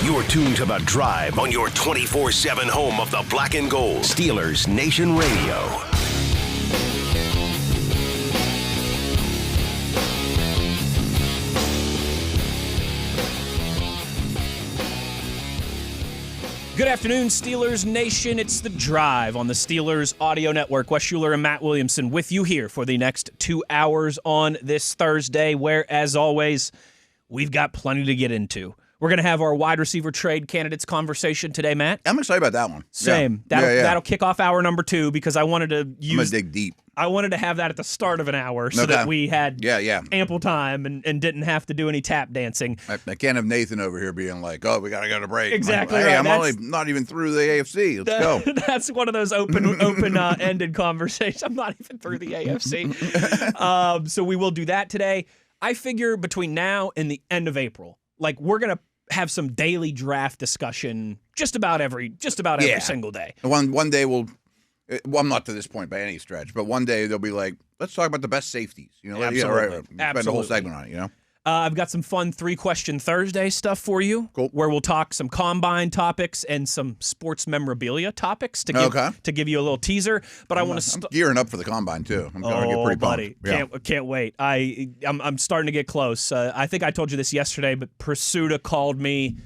You're tuned to The Drive on your 24/7 home of the Black and Gold. Steelers Nation Radio. Good afternoon, Steelers Nation. It's The Drive on the Steelers Audio Network. Wes Uhler and Matt Williamson with you here for the next 2 hours on this Thursday, where, as always, we've got plenty to get into. We're going to have our wide receiver trade candidates conversation today, Matt. I'm excited about that one. Same. Yeah. That'll kick off hour number 2 because I wanted to use... I'm going to dig deep. I wanted to have that at the start of an hour so that we had ample time and didn't have to do any tap dancing. I can't have Nathan over here being like, oh, we got to go to break. Exactly like, right. I'm only not even through the AFC. Let's go. That's one of those open-ended conversations. I'm not even through the AFC. So we will do that today. I figure between now and the end of April, we're going to have some daily draft discussion just about every single day. One day we'll I'm not to this point by any stretch, but one day they'll be like, let's talk about the best safeties. Absolutely. Spend a whole segment on it, I've got some fun 3-question Thursday stuff for you, where we'll talk some combine topics and some sports memorabilia topics to give you a little teaser. But I want to I'm gearing up for the combine too. I'm going to get pretty pumped. Buddy, can't wait. I'm starting to get close. I think I told you this yesterday, but Pursuta called me.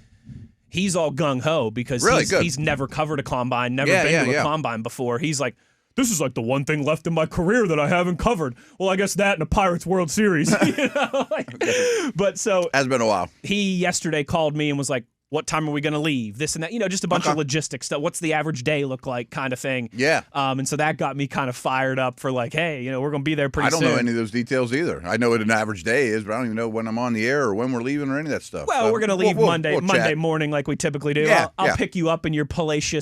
He's all gung-ho because he's never covered a combine, never been to a combine before. He's like, this is like the one thing left in my career that I haven't covered. Well, I guess that and a Pirates World Series. But so has been a while. He yesterday called me and was like, what time are we going to leave? This and that, just a bunch of logistics stuff. What's the average day look like kind of thing? Yeah. And so that got me kind of fired up for hey, we're going to be there pretty soon. I don't know any of those details either. I know what an average day is, but I don't even know when I'm on the air or when we're leaving or any of that stuff. Well, we're going to leave Monday morning like we typically do. Yeah, I'll pick you up in your palatial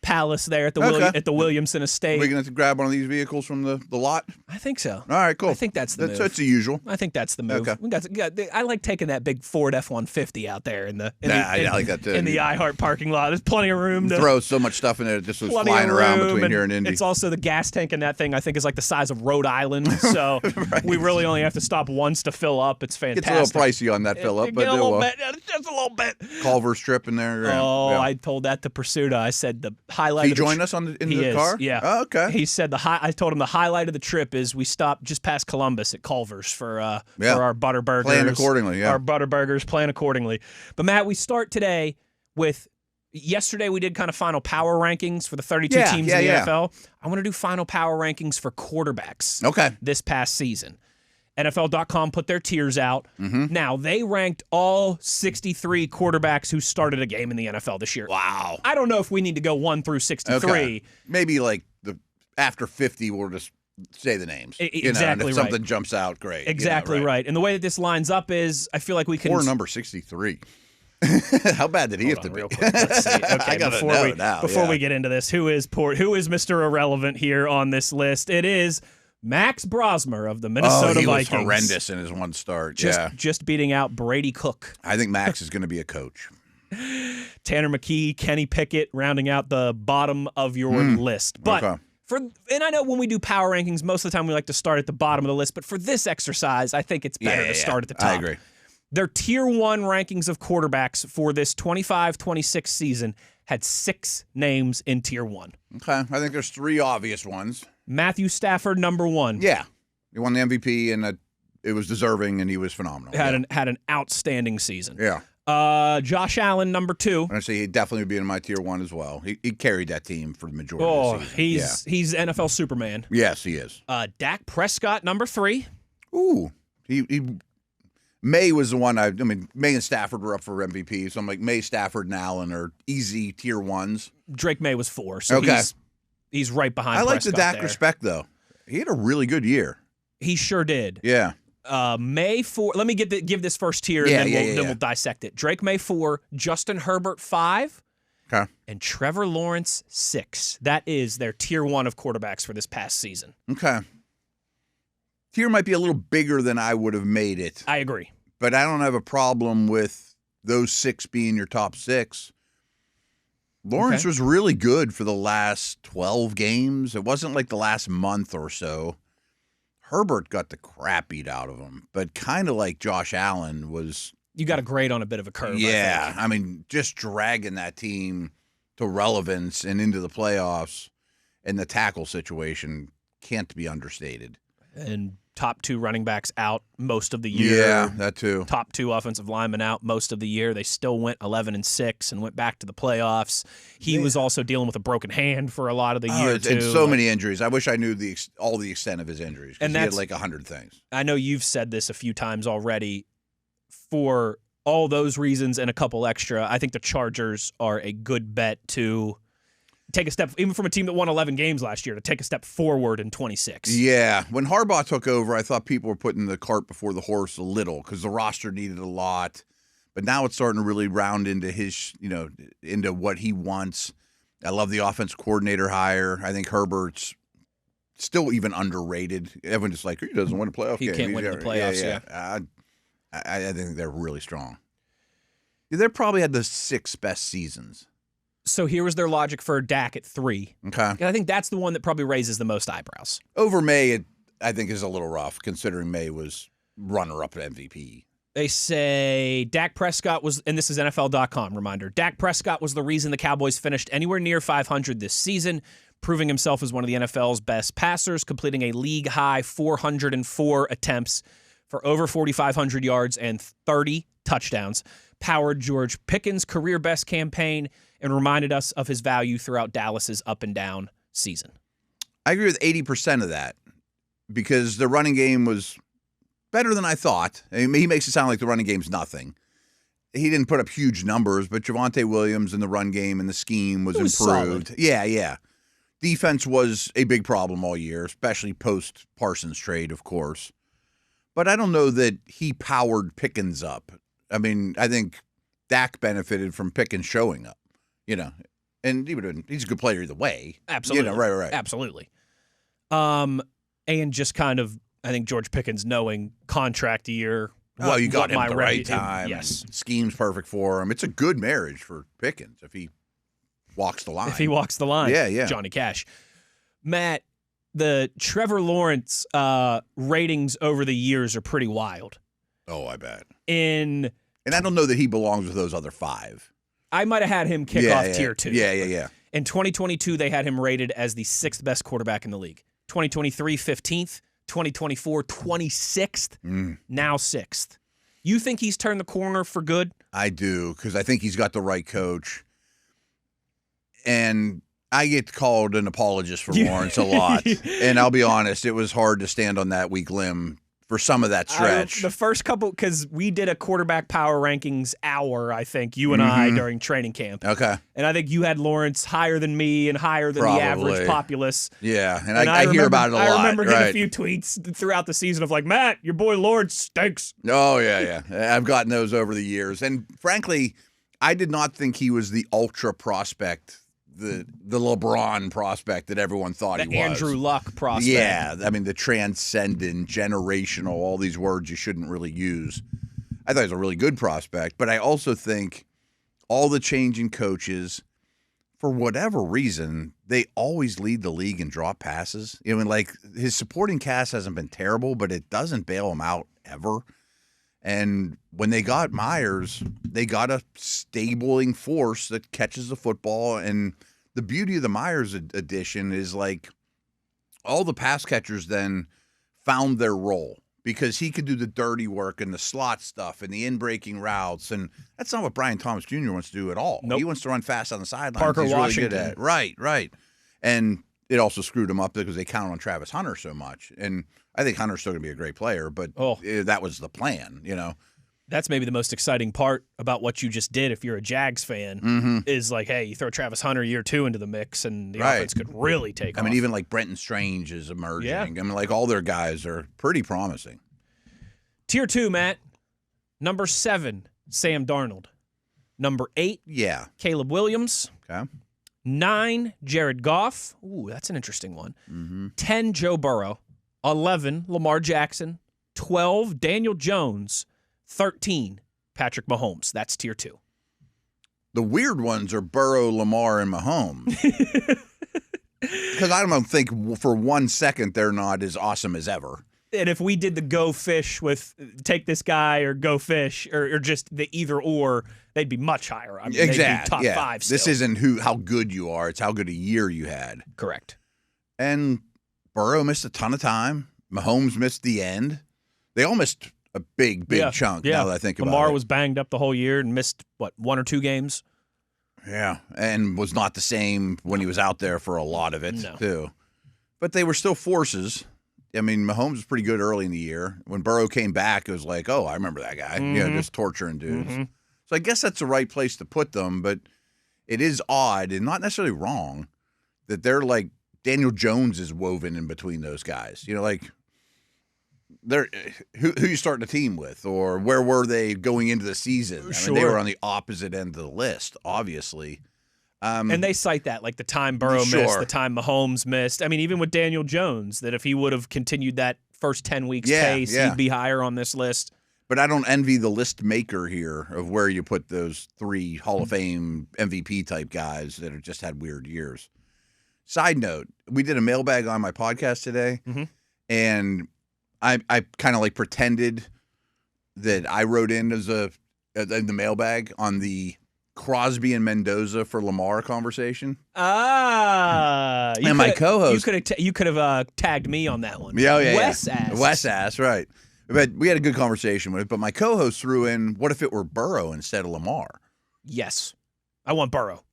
palace there at the Williamson estate. Are we going to have to grab one of these vehicles from the lot? I think so. All right, cool. I think that's the move. That's the usual. I think that's the move. Okay. I like taking that big Ford F-150 out there in the I like that too. In the iHeart parking lot. There's plenty of room to throw so much stuff in there. It just was flying around between here and Indy. It's also the gas tank in that thing. I think is like the size of Rhode Island. So we really only have to stop once to fill up. It's fantastic. It's a little pricey on that fill up, but a little bit, just a little bit. Culver strip in there. I told that to Pursuta. I said the highlight. He joined us in the car? Yeah. Oh, okay. He said I told him the highlight of the trip is we stopped just past Columbus at Culver's for our butter burgers. Plan accordingly, yeah. Our butter burgers, plan accordingly. But Matt, we start today with yesterday we did kind of final power rankings for the 32 teams in the NFL. I want to do final power rankings for quarterbacks. Okay. This past season. NFL.com put their tiers out. Mm-hmm. Now, they ranked all 63 quarterbacks who started a game in the NFL this year. Wow. I don't know if we need to go 1 through 63. Okay. Maybe after 50, we'll just say the names. Exactly if right. something jumps out, great. Exactly right. And the way that this lines up is I feel like we can... Or number 63. How bad did he have to be? Real quick. Let's see. Okay, I gotta know now. Before we get into this, who is Mr. Irrelevant here on this list? It is... Max Brosmer of the Minnesota Vikings. Vikings. He was horrendous in his one start. Just beating out Brady Cook. I think Max is going to be a coach. Tanner McKee, Kenny Pickett, rounding out the bottom of your list. But and I know when we do power rankings, most of the time we like to start at the bottom of the list. But for this exercise, I think it's better to start at the top. I agree. Their Tier 1 rankings of quarterbacks for this 25-26 season had 6 names in Tier 1. Okay. I think there's 3 obvious ones. Matthew Stafford, number 1. Yeah. He won the MVP, and it was deserving, and he was phenomenal. Had an outstanding season. Yeah. Josh Allen, number 2. I say he'd definitely be in my Tier 1 as well. He carried that team for the majority of the season. He's NFL Superman. Yes, he is. Dak Prescott, number 3. Ooh. May was the one May and Stafford were up for MVP, so I'm like, May, Stafford, and Allen are easy Tier 1s. Drake May was 4, so he's right behind Prescott. I like the Dak respect, though. He had a really good year. He sure did. Yeah. May 4. Let me give this first tier, and then we'll dissect it. Drake May 4, Justin Herbert 5, and Trevor Lawrence 6. That is their Tier 1 of quarterbacks for this past season. Okay. Tier might be a little bigger than I would have made it. I agree. But I don't have a problem with those 6 being your top 6. Lawrence was really good for the last 12 games. It wasn't like the last month or so. Herbert got the crap beat out of him, but kind of like Josh Allen was You got to grade on a bit of a curve. Yeah, I mean, just dragging that team to relevance and into the playoffs and the tackle situation can't be understated. And top 2 running backs out most of the year. Yeah, that too. Top 2 offensive linemen out most of the year. They still went 11-6 and went back to the playoffs. He was also dealing with a broken hand for a lot of the year, too. And so many injuries. I wish I knew all the extent of his injuries, because he had like 100 things. I know you've said this a few times already. For all those reasons and a couple extra, I think the Chargers are a good bet to take a step, even from a team that won 11 games last year, to take a step forward in 26. Yeah. When Harbaugh took over, I thought people were putting the cart before the horse a little, because the roster needed a lot. But now it's starting to really round into his, into what he wants. I love the offense coordinator hire. I think Herbert's still even underrated. Everyone's just like, he doesn't win a playoff game. He can't win in the playoffs, yeah. I think they're really strong. They probably had the 6 best seasons. So here was their logic for Dak at 3. Okay. And I think that's the one that probably raises the most eyebrows. Over May, I think is a little rough, considering May was runner-up at MVP. They say Dak Prescott was, and this is NFL.com reminder, Dak Prescott was the reason the Cowboys finished anywhere near 500 this season, proving himself as one of the NFL's best passers, completing a league-high 404 attempts for over 4,500 yards and 30 touchdowns, powered George Pickens' career-best campaign, and reminded us of his value throughout Dallas's up-and-down season. I agree with 80% of that, because the running game was better than I thought. I mean, he makes it sound like the running game's nothing. He didn't put up huge numbers, but Javonte Williams in the run game and the scheme was improved. Solid. Yeah. Defense was a big problem all year, especially post-Parsons trade, of course. But I don't know that he powered Pickens up. I mean, I think Dak benefited from Pickens showing up, and he's a good player either way. Absolutely. Right. Absolutely. And just kind of, I think George Pickens knowing contract year. You got him at the right time. Yes. Scheme's perfect for him. It's a good marriage for Pickens if he walks the line. If he walks the line. Yeah. Johnny Cash. Matt, the Trevor Lawrence ratings over the years are pretty wild. Oh, I bet. And I don't know that he belongs with those other 5. I might have had him kick off tier 2. Yeah. In 2022, they had him rated as the 6th best quarterback in the league. 2023, 15th. 2024, 26th. Now 6th. You think he's turned the corner for good? I do, because I think he's got the right coach. And I get called an apologist for Lawrence a lot. And I'll be honest, it was hard to stand on that weak limb for some of that stretch. The first couple, because we did a quarterback power rankings hour, I think, you and I, during training camp. Okay. And I think you had Lawrence higher than me and higher than the average populace. Yeah, and I hear about it a lot. I remember getting a few tweets throughout the season of like, Matt, your boy Lawrence stinks. Oh, yeah. I've gotten those over the years. And frankly, I did not think he was the ultra prospect, the LeBron prospect that everyone thought he was. The Andrew Luck prospect. Yeah, I mean, the transcendent, generational, all these words you shouldn't really use. I thought he was a really good prospect, but I also think all the changing coaches, for whatever reason, they always lead the league in drop passes. I mean, like, his supporting cast hasn't been terrible, but it doesn't bail him out ever. And when they got Myers, they got a stabling force that catches the football. And the beauty of the Myers addition is, like, all the pass catchers then found their role, because he could do the dirty work and the slot stuff and the in-breaking routes. And that's not what Brian Thomas Jr. wants to do at all. Nope. He wants to run fast on the sidelines. Parker He's Washington. really good at it. Right. And it also screwed him up because they counted on Travis Hunter so much. And I think Hunter's still going to be a great player, but that was the plan, That's maybe the most exciting part about what you just did if you're a Jags fan, is like, hey, you throw Travis Hunter year 2 into the mix and the offense could really take off. I mean, even like Brenton Strange is emerging. Yeah. I mean, like, all their guys are pretty promising. Tier 2, Matt. Number 7, Sam Darnold. Number 8, Caleb Williams. Okay. 9, Jared Goff. Ooh, that's an interesting one. 10, Joe Burrow. 11, Lamar Jackson. 12, Daniel Jones. 13, Patrick Mahomes. That's tier 2. The weird ones are Burrow, Lamar, and Mahomes. Because I don't think for 1 second they're not as awesome as ever. And if we did the go fish with take this guy or go fish or just the either or, they'd be much higher. I mean, exactly. They'd be top 5 still. This isn't how good you are. It's how good a year you had. Correct. And Burrow missed a ton of time. Mahomes missed the end. They all missed a big chunk now that I think about it. Lamar was banged up the whole year and missed, 1 or 2 games? Yeah, and was not the same when he was out there for a lot of it, too. But they were still forces. I mean, Mahomes was pretty good early in the year. When Burrow came back, it was like, oh, I remember that guy. Mm-hmm. Just torturing dudes. Mm-hmm. So I guess that's the right place to put them, but it is odd and not necessarily wrong that they're like Daniel Jones is woven in between those guys. Like they're who you starting a team with, or where were they going into the season? I mean, they were on the opposite end of the list, obviously. And they cite that, like the time Burrow missed, the time Mahomes missed. I mean, even with Daniel Jones, that if he would have continued that first 10 weeks pace, he'd be higher on this list. But I don't envy the list maker here of where you put those 3 Hall of Fame MVP type guys that have just had weird years. Side note, we did a mailbag on my podcast today, and I kind of like pretended that I wrote in as in the mailbag on the Crosby and Mendoza for Lamar conversation. And my co-host, you could have tagged me on that one. Wes asked, right? But we had a good conversation with it. But my co-host threw in, what if it were Burrow instead of Lamar? Yes, I want Burrow.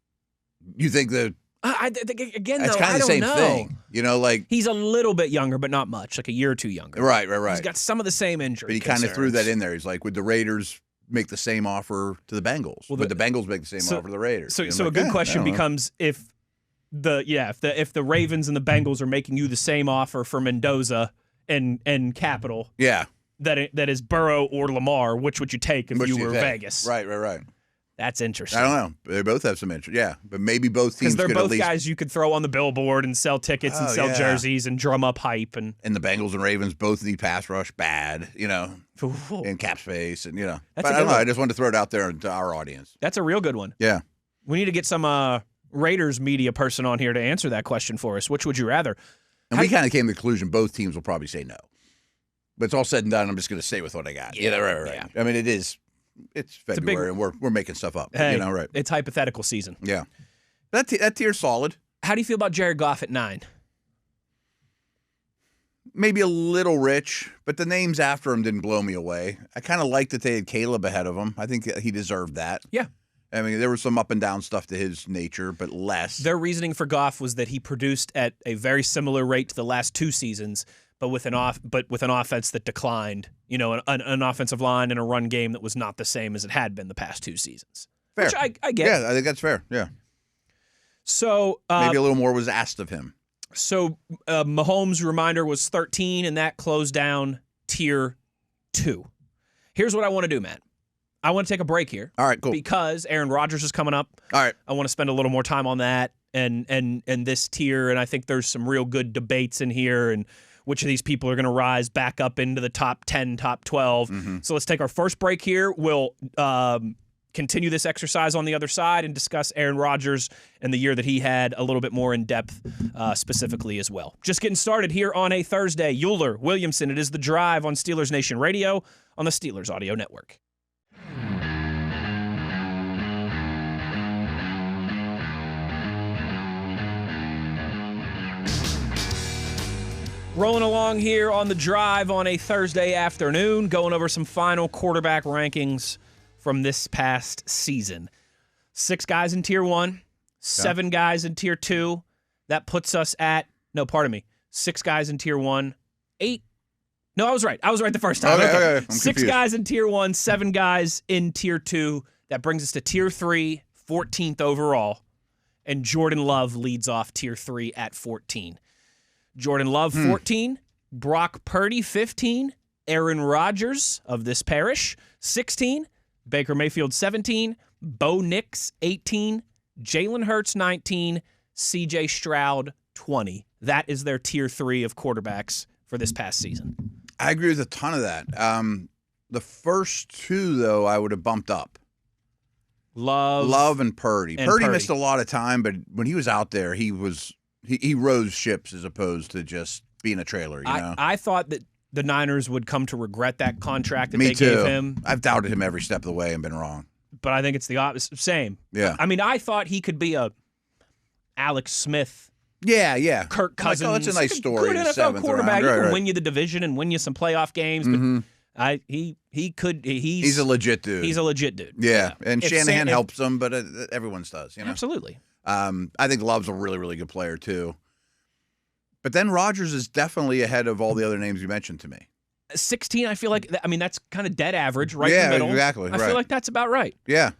You think that? Again, it's kind of the same thing. Like he's a little bit younger, but not much, like a year or 2 younger. Right. He's got some of the same injuries. But he kind of threw that in there. He's like, would the Raiders make the same offer to the Bengals? Would the Bengals make the same offer to the Raiders? So a good question becomes if the Ravens and the Bengals are making you the same offer for Mendoza and capital, that is Burrow or Lamar, which would you take if you were Vegas? Right. That's interesting. I don't know. They both have some interest. But maybe both teams because they're both at least... guys you could throw on the billboard and sell tickets and sell jerseys and drum up hype and the Bengals and Ravens both need pass rush bad, and cap space and But I don't know. I just wanted to throw it out there to our audience. That's a real good one. Yeah. We need to get some Raiders media person on here to answer that question for us. Which would you rather? And we kind of came to the conclusion both teams will probably say no. But it's all said and done. I'm just going to stay with what I got. Right. Yeah. I mean, it's February and we're making stuff up. Right. It's hypothetical season. Yeah. That tier's solid. How do you feel about Jared Goff at 9? Maybe a little rich, but the names after him didn't blow me away. I kind of liked that they had Caleb ahead of him. I think he deserved that. Yeah. I mean, there was some up and down stuff to his nature, but less. Their reasoning for Goff was that he produced at a very similar rate to the last 2 seasons, but with an offense that declined. An offensive line and a run game that was not the same as it had been the past 2 seasons. Fair. Which I get. Yeah, I think that's fair. Yeah. So maybe a little more was asked of him. So Mahomes' reminder was 13, and that closed down tier 2. Here's what I want to do, Matt. I want to take a break here. All right, cool. Because Aaron Rodgers is coming up. All right. I want to spend a little more time on that and this tier, and I think there's some real good debates in here and which of these people are going to rise back up into the top 10, top 12. Mm-hmm. So let's take our first break here. We'll continue this exercise on the other side and discuss Aaron Rodgers and the year that he had a little bit more in depth specifically as well. Just getting started here on a Thursday. Uhler, Williamson, it is The Drive on Steelers Nation Radio on the Steelers Audio Network. Rolling along here on The Drive on a Thursday afternoon, going over some final quarterback rankings from this past season. 6 guys in Tier 1, 7 guys in Tier 2. That puts us at, 6 guys in Tier 1, 8. No, I was right. I was right the first time. Okay. 6 guys in Tier 1, 7 guys in Tier 2. That brings us to Tier 3, 14th overall. And Jordan Love leads off Tier 3 at 14. Jordan Love, 14. Brock Purdy, 15. Aaron Rodgers of this parish, 16. Baker Mayfield, 17. Bo Nix, 18. Jalen Hurts, 19. C.J. Stroud, 20. That is their Tier 3 of quarterbacks for this past season. I agree with a ton of that. The first 2, though, I would have bumped up. Love and Purdy. Purdy missed a lot of time, but when he was out there, he rose ships as opposed to just being a trailer. I thought that the Niners would come to regret that contract that Me they too. gave him. I've doubted him every step of the way and been wrong. But I think it's the opposite. Same. Yeah. I mean, I thought he could be a Alex Smith. Yeah. Kirk Cousins. Like, oh, it's a nice story. Good NFL quarterback. He can win you the division and win you some playoff games. But he could. He's a legit dude. He's a legit dude. Yeah. And Shanahan helps him, but everyone's does. Absolutely. I think Love's a really, really good player too. But then Rodgers is definitely ahead of all the other names you mentioned to me. 16, I feel like, that's kind of dead average, right in the middle. Yeah, exactly. I feel like that's about right. Yeah.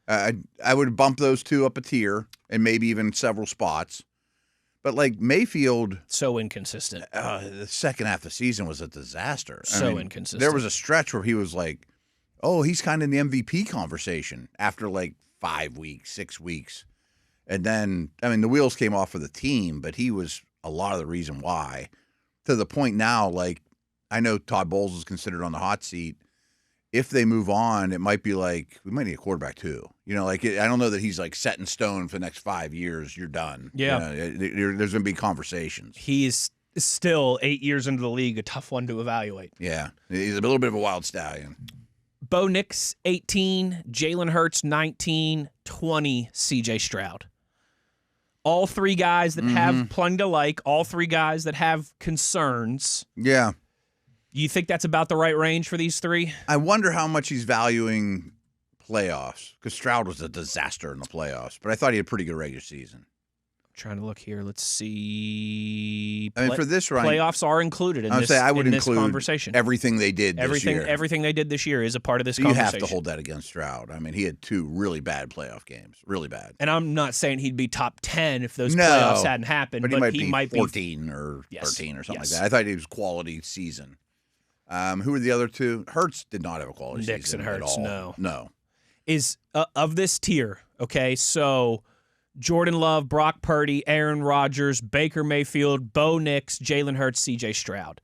I would bump those two up a tier and maybe even several spots. But like Mayfield. So inconsistent. The second half of the season was a disaster. Inconsistent. There was a stretch where he was like, oh, he's kind of in the MVP conversation after like 5 weeks, 6 weeks. And then, the wheels came off for the team, but he was a lot of the reason why. To the point now, like, I know Todd Bowles is considered on the hot seat. If they move on, it might be like, we might need a quarterback too. I don't know that he's like set in stone for the next 5 years. You're done. Yeah. There's going to be conversations. He's still 8 years into the league, a tough one to evaluate. Yeah. He's a little bit of a wild stallion. Bo Nix, 18. Jalen Hurts, 19. 20, C.J. Stroud. All three guys that have plenty to like, all three guys that have concerns. Yeah. You think that's about the right range for these three? I wonder how much he's valuing playoffs, because Stroud was a disaster in the playoffs, but I thought he had a pretty good regular season. I'm trying to look here. Let's see. For this run, playoffs are included in this conversation. Everything they did this year. Everything they did this year is a part of this conversation. You have to hold that against Stroud. He had 2 really bad playoff games. Really bad. And I'm not saying he'd be top 10 if those playoffs hadn't happened, but he might be 14 or 13 or something like that. I thought he was quality season. Who were the other two? Hurts did not have a quality Nix season and Hurts, at all. No. Is of this tier, okay, so Jordan Love, Brock Purdy, Aaron Rodgers, Baker Mayfield, Bo Nix, Jalen Hurts, C.J. Stroud.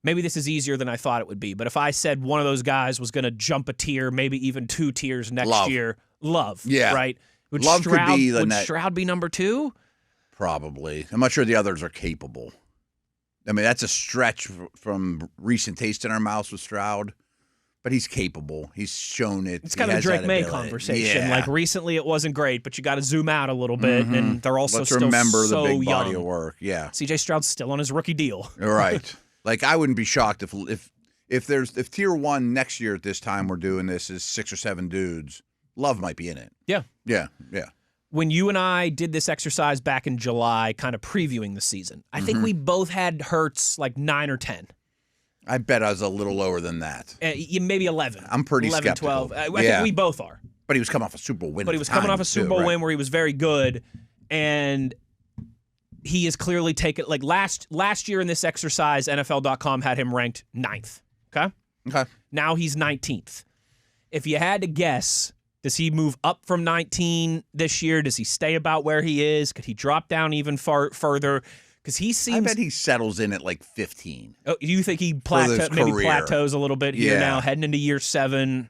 Maybe this is easier than I thought it would be, but if I said one of those guys was going to jump a tier, maybe even 2 tiers next year, Love, right? Would Love could be would Stroud be number 2? Probably. I'm not sure the others are capable. That's a stretch from recent taste in our mouths with Stroud. But he's capable. He's shown it. It's kind of a Drake May conversation. Yeah. Like recently it wasn't great, but you got to zoom out a little bit, and they're also Let's still remember so the big young. body of work. Yeah. C.J. Stroud's still on his rookie deal. Right. Like I wouldn't be shocked if tier 1 next year at this time we're doing this is 6 or 7 dudes. Love might be in it. Yeah. Yeah. When you and I did this exercise back in July, kind of previewing the season, I think we both had Hurts like 9 or 10. I bet I was a little lower than that. Maybe 11. I'm pretty 11, skeptical. 12. I think we both are. But he was coming off a Super Bowl win. But he was coming off a Super Bowl win where he was very good, and he is clearly taken. Like last year in this exercise, NFL.com had him ranked 9th. Okay. Now he's 19th. If you had to guess, does he move up from 19 this year? Does he stay about where he is? Could he drop down even further? Because he seems. I bet he settles in at like 15. Oh, you think he plateaus a little bit here now, heading into year 7?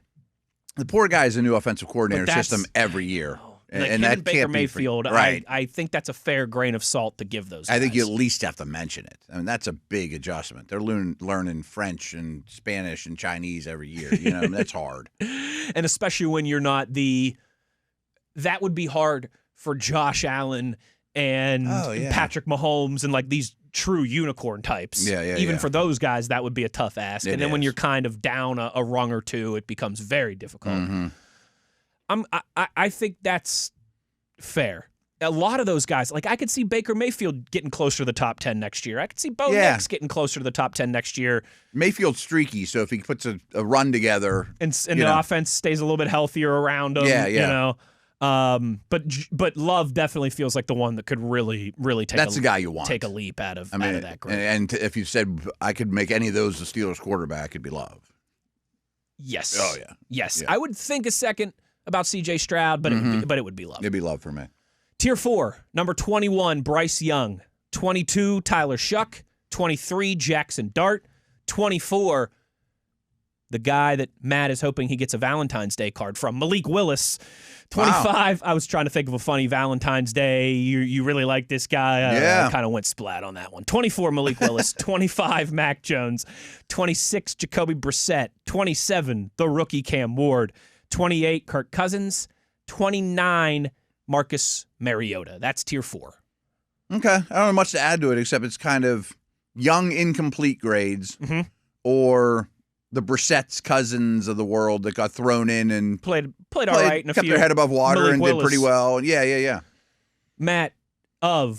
The poor guy is a new offensive coordinator system every year. And that Baker can't Mayfield, be right. I think that's a fair grain of salt to give those guys. I think you at least have to mention it. That's a big adjustment. They're learning French and Spanish and Chinese every year. That's hard. And especially when you're not that would be hard for Josh Allen and Patrick Mahomes and like these true unicorn types. Even for those guys, that would be a tough ask. And then when you're kind of down a rung or two, it becomes very difficult. I think that's fair. A lot of those guys, like I could see Baker Mayfield getting closer to the top 10 next year. I could see Bo Nix getting closer to the top 10 next year. Mayfield's streaky, so if he puts a run together, and the offense stays a little bit healthier around him, but Love definitely feels like the one that could really take the guy you want. Take a leap out of that group. And if you said I could make any of those the Steelers quarterback, it'd be Love. Yes. Oh yeah. Yes. Yeah. I would think a second about C.J. Stroud, but it would be Love. It'd be Love for me. Tier 4, number 21, Bryce Young. 22, Tyler Shuck. 23, Jackson Dart. 24, the guy that Matt is hoping he gets a Valentine's Day card from, Malik Willis, 25. Wow. I was trying to think of a funny Valentine's Day. You really like this guy? I kind of went splat on that one. 24, Malik Willis. 25, Mac Jones. 26, Jacoby Brissett. 27, the rookie Cam Ward. 28, Kirk Cousins. 29, Marcus Mariota. That's tier 4. Okay. I don't have much to add to it except it's kind of young, incomplete grades or the Brissett's Cousins of the world that got thrown in and played all right in a kept few. their head above water Malik and Willis. did pretty well. Yeah. Matt, I'm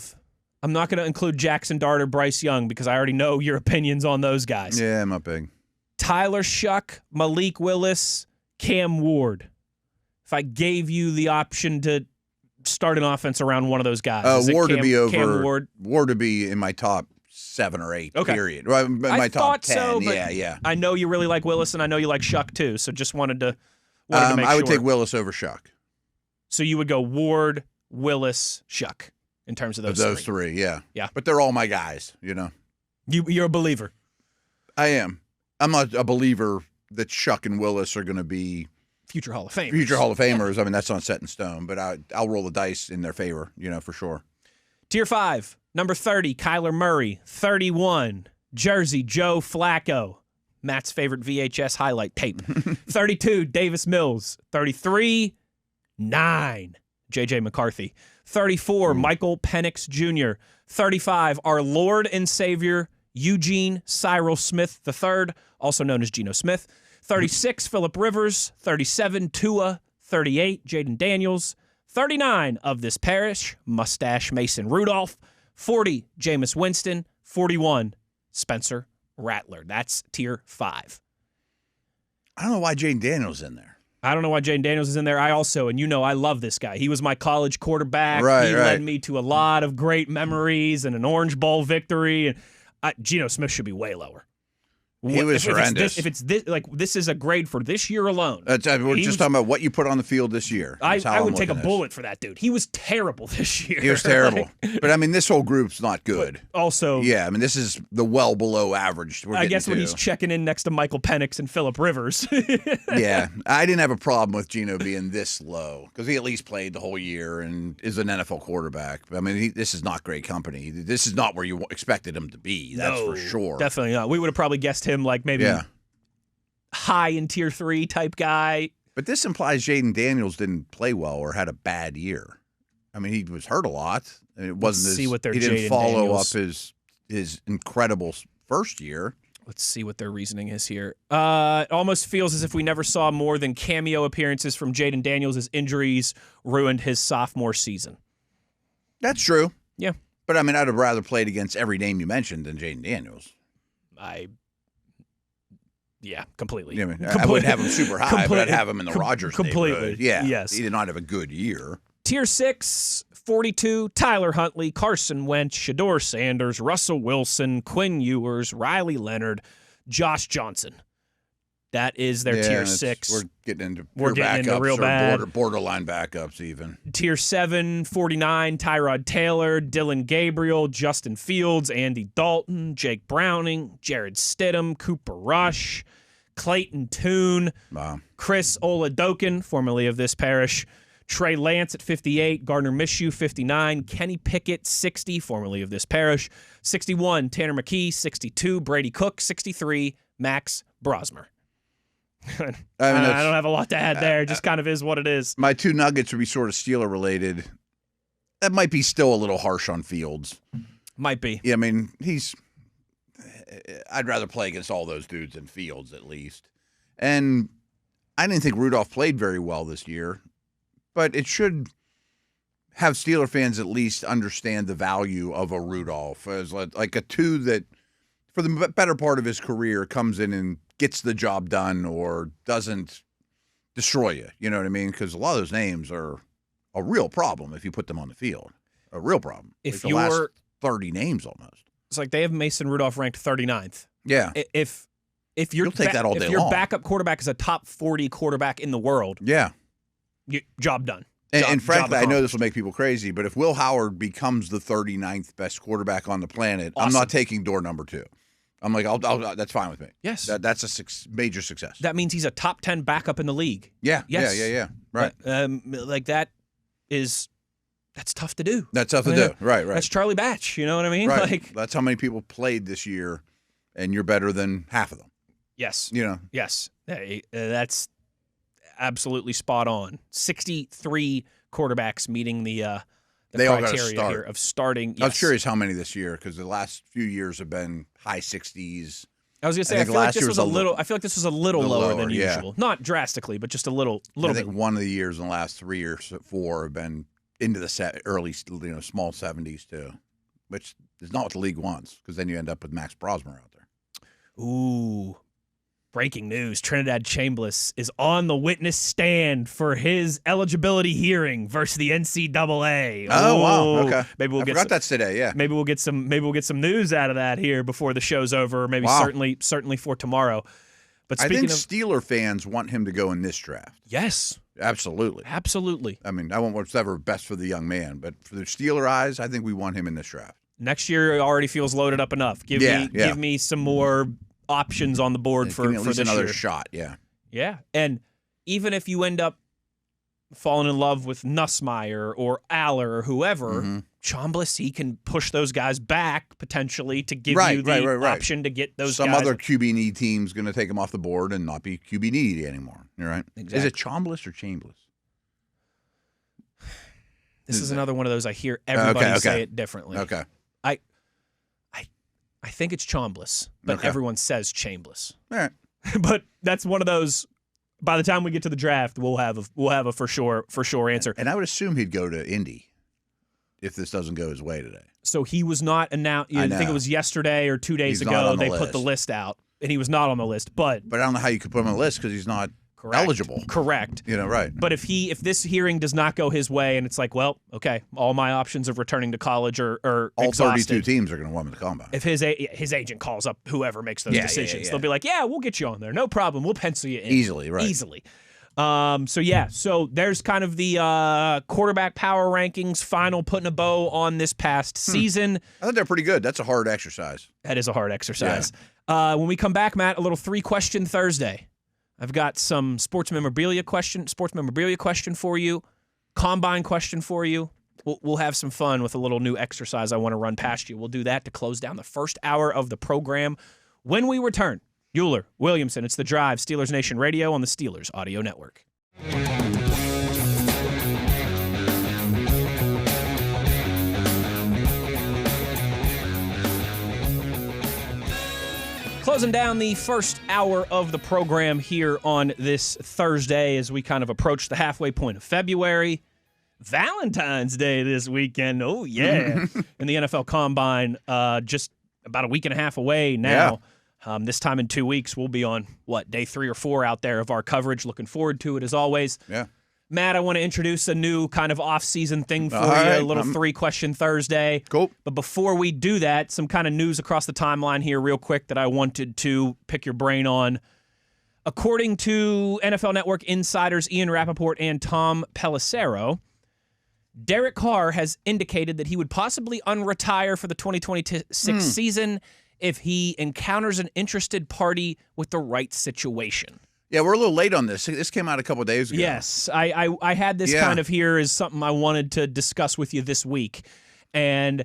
not going to include Jackson Dart or Bryce Young because I already know your opinions on those guys. Yeah, I'm not big. Tyler Shuck, Malik Willis, Cam Ward. If I gave you the option to start an offense around one of those guys, Ward to be over. Cam Ward? Ward to be in my top 7 or 8. Okay. Period. Well, my top 10. So, but yeah. I know you really like Willis, and I know you like Shuck too. So just wanted to make sure. I would take Willis over Shuck. So you would go Ward, Willis, Shuck in terms of those three. Yeah. Yeah. But they're all my guys. You know. You're a believer. I am. I'm not a believer that Shuck and Willis are going to be future Hall of Famers. Future Hall of Famers. I mean, that's not set in stone, but I'll roll the dice in their favor, for sure. Tier 5, number 30, Kyler Murray. 31, Jersey Joe Flacco. Matt's favorite VHS highlight tape. 32, Davis Mills. 33, 9, J.J. McCarthy. 34, Michael Penix Jr. 35, our Lord and Savior, Eugene Cyril Smith III, also known as Geno Smith. 36, Phillip Rivers. 37, Tua. 38, Jaden Daniels. 39 of this parish, Mustache Mason Rudolph. 40, Jameis Winston. 41, Spencer Rattler. That's tier 5. I don't know why Jaden Daniels is in there. I don't know why Jaden Daniels is in there. I also, and I love this guy. He was my college quarterback. Right, he led me to a lot of great memories and an Orange Bowl victory. And Geno Smith should be way lower. He was horrendous. If it's this, this is a grade for this year alone. We're just talking about what you put on the field this year. I would take a bullet for that dude. He was terrible this year. He was terrible. But, I mean, this whole group's not good. Also, yeah, I mean, this is the well below average. I guess when he's checking in next to Michael Penix and Phillip Rivers. Yeah, I didn't have a problem with Geno being this low because he at least played the whole year and is an NFL quarterback. I mean, this is not great company. This is not where you expected him to be. That's for sure. Definitely not. We would have probably guessed him maybe high in tier 3 type guy. But this implies Jaden Daniels didn't play well or had a bad year. I mean, he was hurt a lot. I mean, it wasn't he didn't follow up his incredible first year. Let's see what their reasoning is here. It almost feels as if we never saw more than cameo appearances from Jaden Daniels as injuries ruined his sophomore season. That's true. Yeah. But, I mean, I'd have rather played against every name you mentioned than Jaden Daniels. Yeah, completely. Yeah, I mean, I wouldn't have him super high, but I'd have him in the Rodgers completely. neighborhood. Yeah, yes. He did not have a good year. Tier 6, 42, Tyler Huntley, Carson Wentz, Shedeur Sanders, Russell Wilson, Quinn Ewers, Riley Leonard, Josh Johnson. That is their tier 6. We're getting into real bad. Borderline backups even. Tier 7, 49, Tyrod Taylor, Dylan Gabriel, Justin Fields, Andy Dalton, Jake Browning, Jared Stidham, Cooper Rush, Clayton Tune, Chris Oladokin, formerly of this parish, Trey Lance at 58, Gardner Minshew 59, Kenny Pickett 60, formerly of this parish, 61, Tanner McKee 62, Brady Cook 63, Max Brosmer. I don't have a lot to add there. It just kind of is what it is. My 2 nuggets would be sort of Steeler related. That might be still a little harsh on Fields. Might be. Yeah, I mean, I'd rather play against all those dudes than Fields at least. And I didn't think Rudolph played very well this year, but it should have Steeler fans at least understand the value of a Rudolph as like a 2 that for the better part of his career comes in and gets the job done or doesn't destroy you. You know what I mean? Because a lot of those names are a real problem if you put them on the field. A real problem. If like the last 30 names almost. It's like they have Mason Rudolph ranked 39th. Yeah. If you'll take that all day long. If your backup quarterback is a top 40 quarterback in the world, job done. And frankly, I know this will make people crazy, but if Will Howard becomes the 39th best quarterback on the planet, awesome. I'm not taking door number 2. I'm like, that's fine with me. Yes. That's a major success. That means he's a top 10 backup in the league. Yeah. Yes. Yeah. Right. Like that's tough to do. That's tough to do. Right. That's Charlie Batch. You know what I mean? Right. Like, that's how many people played this year, and you're better than half of them. Yes. Yes. That's absolutely spot on. 63 quarterbacks meeting the criteria here of starting. Yes. I was curious how many this year, because the last few years have been high 60s. I was going to say, I feel like this was a little lower than usual. Not drastically, but just a little bit. I think one of the years in the last 3 or 4 have been into the early, small 70s too, which is not what the league wants, because then you end up with Max Brosmer out there. Ooh. Breaking news, Trinidad Chambliss is on the witness stand for his eligibility hearing versus the NCAA. Oh, wow. Okay. Maybe I forgot that's today, yeah. Maybe we'll get some news out of that here before the show's over, maybe certainly for tomorrow. But I think Steeler fans want him to go in this draft. Yes. Absolutely. Absolutely. I mean, I want what's ever best for the young man, but for the Steeler eyes, I think we want him in this draft. Next year already feels loaded up enough. Give me some more options on the board for this another year. Shot, yeah. Yeah, and even if you end up falling in love with Nussmeier or Aller or whoever, Chambliss, he can push those guys back potentially to give you the option to get those Some guys. other QB need team's going to take him off the board and not be QB needy anymore. You're right. Exactly. Is it Chambliss or Chambliss? This is another one of those I hear everybody say it differently. Okay. I think it's Chambliss, but everyone says Chambliss. All right. But that's one of those. By the time we get to the draft, we'll have a for sure answer. And I would assume he'd go to Indy if this doesn't go his way today. So he was not announced. I think it was yesterday or 2 days ago they put the list out, and he was not on the list. But I don't know how you could put him on the list because he's not eligible. Correct. Right. But if this hearing does not go his way, and it's like, well, okay, all my options of returning to college are all exhausted. 32 teams are going to want him to combine. If his agent calls up whoever makes those decisions, they'll be like, yeah, we'll get you on there, no problem, we'll pencil you in easily. So there's kind of the quarterback power rankings, final putting a bow on this past season. I thought they're pretty good. That's a hard exercise. That is a hard exercise. Yeah. When we come back, Matt, a little 3-question Thursday. I've got some sports memorabilia question for you, combine question for you. We'll have some fun with a little new exercise I want to run past you. We'll do that to close down the first hour of the program. When we return, Uhler, Williamson, it's The Drive, Steelers Nation Radio on the Steelers Audio Network. Closing down the first hour of the program here on this Thursday as we kind of approach the halfway point of February. Valentine's Day this weekend. Oh, yeah. And the NFL Combine just about a week and a half away now. Yeah. This time in 2 weeks, we'll be on, day 3 or 4 out there of our coverage. Looking forward to it as always. Yeah. Matt, I want to introduce a new kind of off-season thing for you, a little 3-question Thursday. Cool. But before we do that, some kind of news across the timeline here real quick that I wanted to pick your brain on. According to NFL Network insiders Ian Rappaport and Tom Pelissero, Derek Carr has indicated that he would possibly unretire for the 2026 season if he encounters an interested party with the right situation. Yeah, we're a little late on this. This came out a couple of days ago. Yes, I had this kind of here as something I wanted to discuss with you this week. And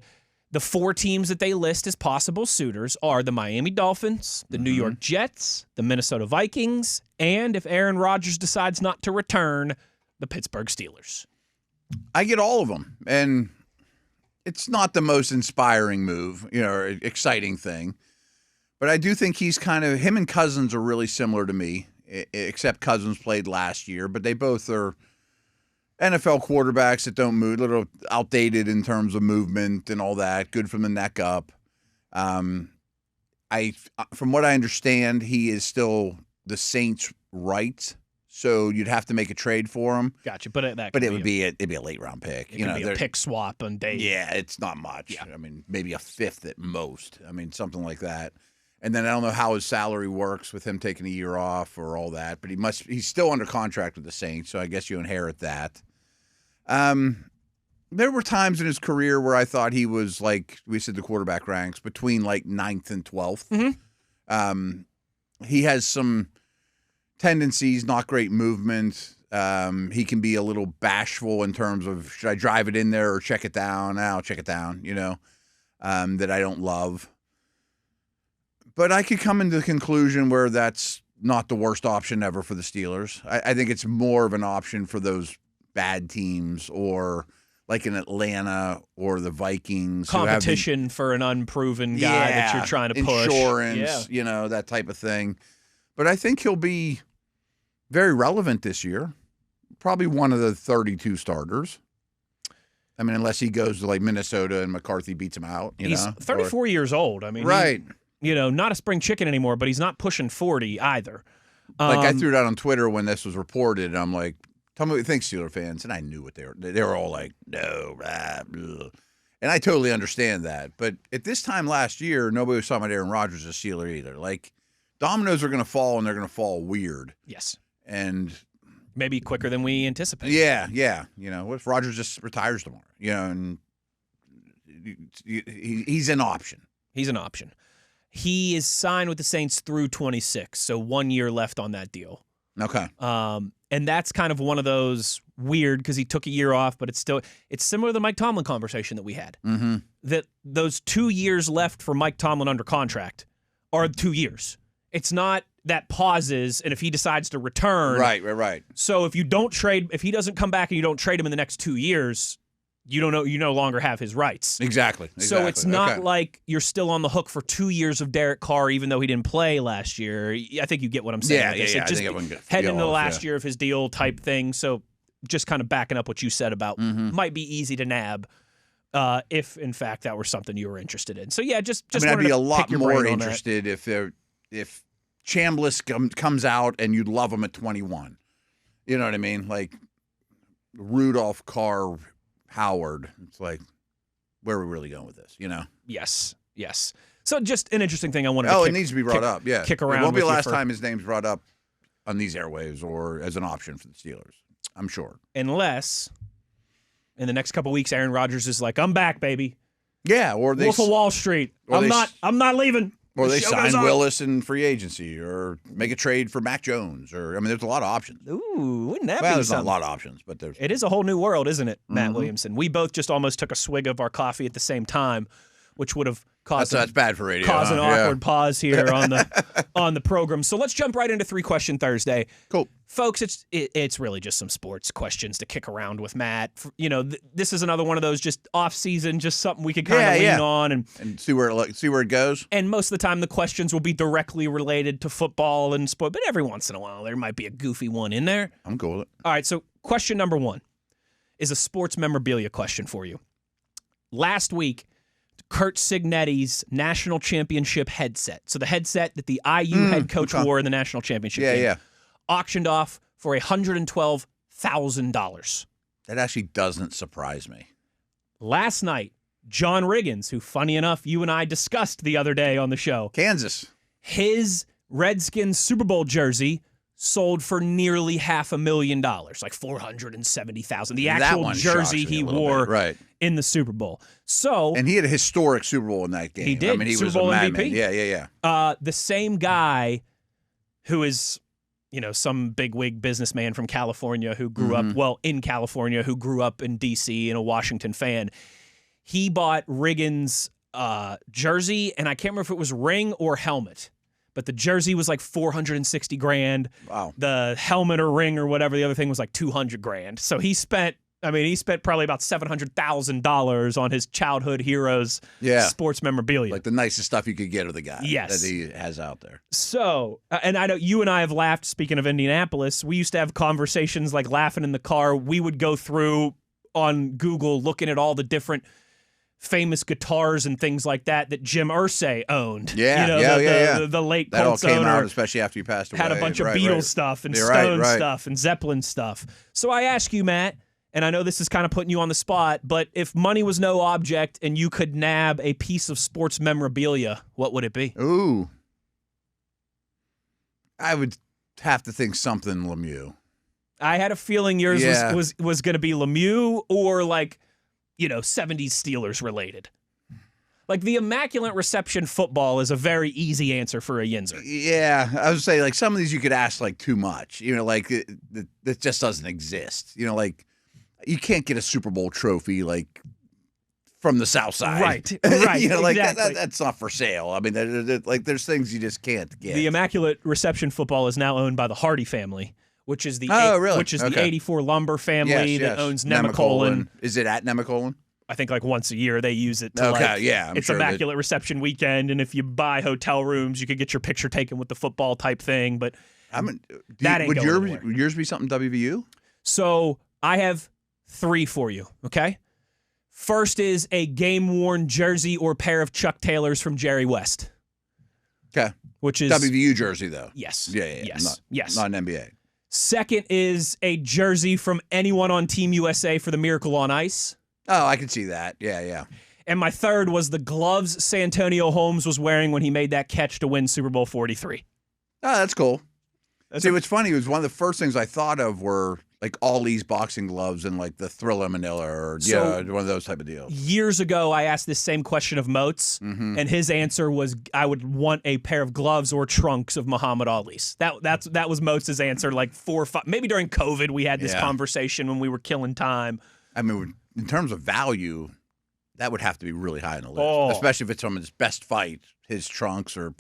the 4 teams that they list as possible suitors are the Miami Dolphins, the New York Jets, the Minnesota Vikings, and if Aaron Rodgers decides not to return, the Pittsburgh Steelers. I get all of them, and it's not the most inspiring move, or exciting thing. But I do think him and Cousins are really similar to me, except Cousins played last year. But they both are NFL quarterbacks that don't move, a little outdated in terms of movement and all that. Good from the neck up. From what I understand, he is still the Saints' right. So you'd have to make a trade for him. Gotcha, but it'd be a late round pick. It could be a pick swap on day. Yeah, it's not much. Yeah. I mean, maybe a 5th at most. I mean, something like that. And then I don't know how his salary works with him taking a year off or all that, but he's still under contract with the Saints, so I guess you inherit that. There were times in his career where I thought he was, like we said, the quarterback ranks between 9th and 12th. He has some tendencies, not great movement. He can be a little bashful in terms of, should I drive it in there or check it down? I'll check it down, that I don't love. But I could come into the conclusion where that's not the worst option ever for the Steelers. I think it's more of an option for those bad teams, or like in Atlanta or the Vikings. Competition for an unproven guy that you're trying to push. Insurance, that type of thing. But I think he'll be very relevant this year. Probably one of the 32 starters. I mean, unless he goes to like Minnesota and McCarthy beats him out. He's 34 years old. I mean, right. Not a spring chicken anymore, but he's not pushing 40 either. I threw it out on Twitter when this was reported, and I'm like, tell me what you think, Steeler fans. And I knew what they were all like, no, blah, blah. And I totally understand that. But at this time last year, nobody was talking about Aaron Rodgers as a Steeler either. Like, dominoes are going to fall, and they're going to fall weird. Yes. And maybe quicker than we anticipated. Yeah. What if Rodgers just retires tomorrow? And he's an option. He's an option. He is signed with the Saints through 26, so 1 year left on that deal. Okay. And that's kind of one of those weird, because he took a year off, but it's similar to the Mike Tomlin conversation that we had. Mm-hmm. That those 2 years left for Mike Tomlin under contract are 2 years. It's not that pauses, and if he decides to return. Right. So if he doesn't come back and you don't trade him in the next 2 years, you no longer have his rights. Exactly. So it's not like you're still on the hook for 2 years of Derek Carr, even though he didn't play last year. I think you get what I'm saying. Yeah. Just heading into the last year of his deal type thing. So just kind of backing up what you said about might be easy to nab if, in fact, that were something you were interested in. So, just I'd be a lot more interested if Chambliss comes out and you'd love him at 21. You know what I mean? Like Rudolph, Carr, Howard. It's like, where are we really going with this? Yes. So just an interesting thing I wanted to it needs to be brought up. Yeah. Kick around. It won't be the last time his name's brought up on these airwaves or as an option for the Steelers, I'm sure. Unless in the next couple of weeks, Aaron Rodgers is like, I'm back, baby. Yeah. Or Wolf of Wall Street. I'm not leaving. Or they sign Willis in free agency, or make a trade for Mac Jones, there's a lot of options. Ooh, wouldn't that be there's something? not a lot of options, but it is a whole new world, isn't it, Matt Williamson? We both just almost took a swig of our coffee at the same time, which would have caused that's bad for radio. Cause an awkward pause here on the program. So let's jump right into 3-Question Thursday. Cool. Folks, it's really just some sports questions to kick around with Matt. This is another one of those just off season, just something we could kind of lean on and see where it goes. And most of the time, the questions will be directly related to football and sport, but every once in a while, there might be a goofy one in there. I'm cool with it. All right. So question number 1 is a sports memorabilia question for you. Last week, Curt Cignetti's national championship headset. So the headset that the IU head coach wore in the national championship game. Auctioned off for $112,000. That actually doesn't surprise me. Last night, John Riggins, who, funny enough, you and I discussed the other day on the show. Kansas. His Redskins Super Bowl jersey sold for nearly $500,000, like $470,000. The actual jersey he wore in the Super Bowl. And he had a historic Super Bowl in that game. He did. He Super was Bowl a MVP. Yeah. The same guy who is, some bigwig businessman from California who grew up, in California, who grew up in D.C. and a Washington fan. He bought Riggins' jersey, and I can't remember if it was ring or helmet. But the jersey was like $460,000. Wow. The helmet or ring or whatever the other thing was like $200,000. So he spent probably about $700,000 on his childhood heroes sports memorabilia. Like the nicest stuff you could get of the guy that he has out there. So, and I know you and I have laughed, speaking of Indianapolis, we used to have conversations like laughing in the car. We would go through on Google looking at all the different famous guitars and things like that Jim Irsay owned. The late that Colts all came owner, out, especially after he passed away. Had a bunch of Beatles stuff and Stone stuff and Zeppelin stuff. So I ask you, Matt, and I know this is kind of putting you on the spot, but if money was no object and you could nab a piece of sports memorabilia, what would it be? Ooh. I would have to think something Lemieux. I had a feeling yours was going to be Lemieux or like, 70s Steelers related. Like, the Immaculate Reception football is a very easy answer for a Yinzer. Yeah, I would say, like, some of these you could ask, like, too much. You know, like, it just doesn't exist. You know, like, you can't get a Super Bowl trophy, like, from the South Side. Right, you know, like, exactly. that's not for sale. I mean, there's things you just can't get. The Immaculate Reception football is now owned by the Hardy family, which is the the 84 Lumber family that owns Nemacolin. Is it at Nemacolin? I think like once a year they use it to it's sure Immaculate Reception weekend, and if you buy hotel rooms, you could get your picture taken with the football type thing. But would yours be something WVU? So I have 3 for you. Okay, first is a game-worn jersey or pair of Chuck Taylors from Jerry West. Okay, which is WVU jersey though. Yes. Yes. Not an NBA. Second is a jersey from anyone on Team USA for the Miracle on Ice. Oh, I can see that. Yeah. And my third was the gloves Santonio Holmes was wearing when he made that catch to win Super Bowl 43. Oh, that's cool. See, what's funny was one of the first things I thought of were like Ollie's boxing gloves and like the Thriller Manila or one of those type of deals. Years ago, I asked this same question of Moats, and his answer was I would want a pair of gloves or trunks of Muhammad Ali's. That was Moats' answer like 4 or 5. Maybe during COVID we had this conversation when we were killing time. I mean, in terms of value, that would have to be really high on the list, especially if it's from his best fight, his trunks or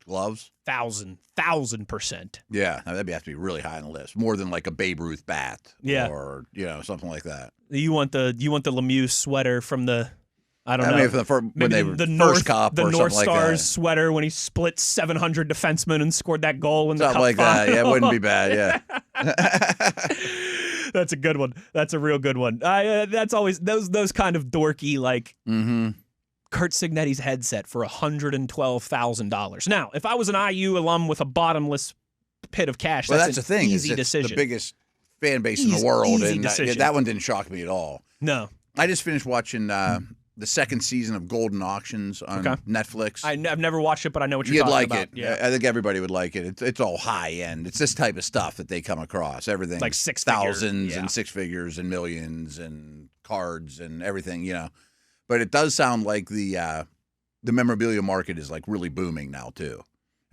gloves. 1,000%. Yeah, that'd have to be really high on the list, more than like a Babe Ruth bat, or something like that. You want the Lemieux sweater from the when they were first Cup, the or North something Stars like that. Sweater when he split 700 defensemen and scored that goal in the something Cup like final. that. Yeah, it wouldn't be bad. Yeah. That's a good one. That's a real good one. That's always those kind of dorky like Kurt Signetti's headset for $112,000. Now, if I was an IU alum with a bottomless pit of cash, that's the thing. Easy decision. The biggest fan base in the world, and that one didn't shock me at all. No, I just finished watching the second season of Golden Auctions on Netflix. I've never watched it, but I know what you're talking about. You'd like it. Yeah. I think everybody would like it. It's all high end. It's this type of stuff that they come across. Everything like thousands and 6 figures and millions and cards and everything. But it does sound like the memorabilia market is like really booming now too.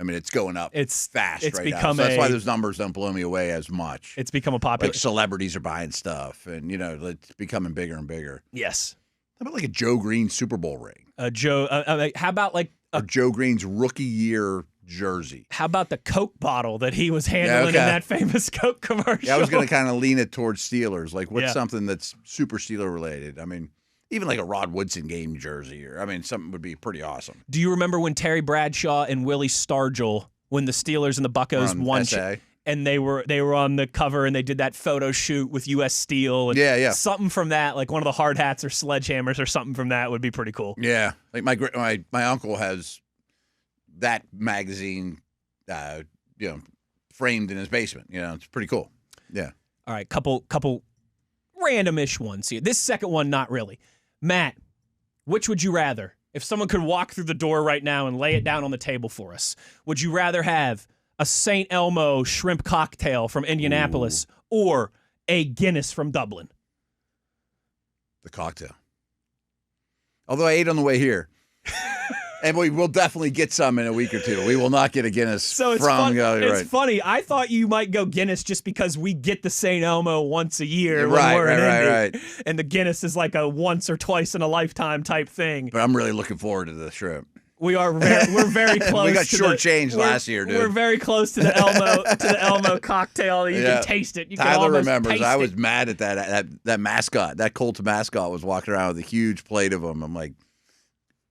I mean, it's going up. It's fast right now. So that's why those numbers don't blow me away as much. It's become a popular. Like celebrities are buying stuff, and it's becoming bigger and bigger. Yes. How about like a Joe Green Super Bowl ring? How about like or Joe Green's rookie year jersey? How about the Coke bottle that he was handling in that famous Coke commercial? Yeah, I was going to kind of lean it towards Steelers. Like, what's something that's super Steeler related? I mean, even like a Rod Woodson game jersey, something would be pretty awesome. Do you remember when Terry Bradshaw and Willie Stargell, when the Steelers and the Buccos won, and they were on the cover and they did that photo shoot with U.S. Steel? And something from that, like one of the hard hats or sledgehammers or something from that would be pretty cool. Yeah, like my uncle has that magazine, framed in his basement. It's pretty cool. Yeah. All right, couple randomish ones here. This second one, not really. Matt, which would you rather? If someone could walk through the door right now and lay it down on the table for us, would you rather have a St. Elmo shrimp cocktail from Indianapolis or a Guinness from Dublin? The cocktail. Although I ate on the way here. And we will definitely get some in a week or two. We will not get a Guinness it's funny. I thought you might go Guinness just because we get the St. Elmo once a year when we're in Indy. And the Guinness is like a once or twice in a lifetime type thing. But I'm really looking forward to the shrimp. We're very close. We got shortchanged last year, dude. We're very close to the Elmo cocktail. You can taste it. Tyler remembers. I was mad at that mascot. That Colts mascot was walking around with a huge plate of them. I'm like,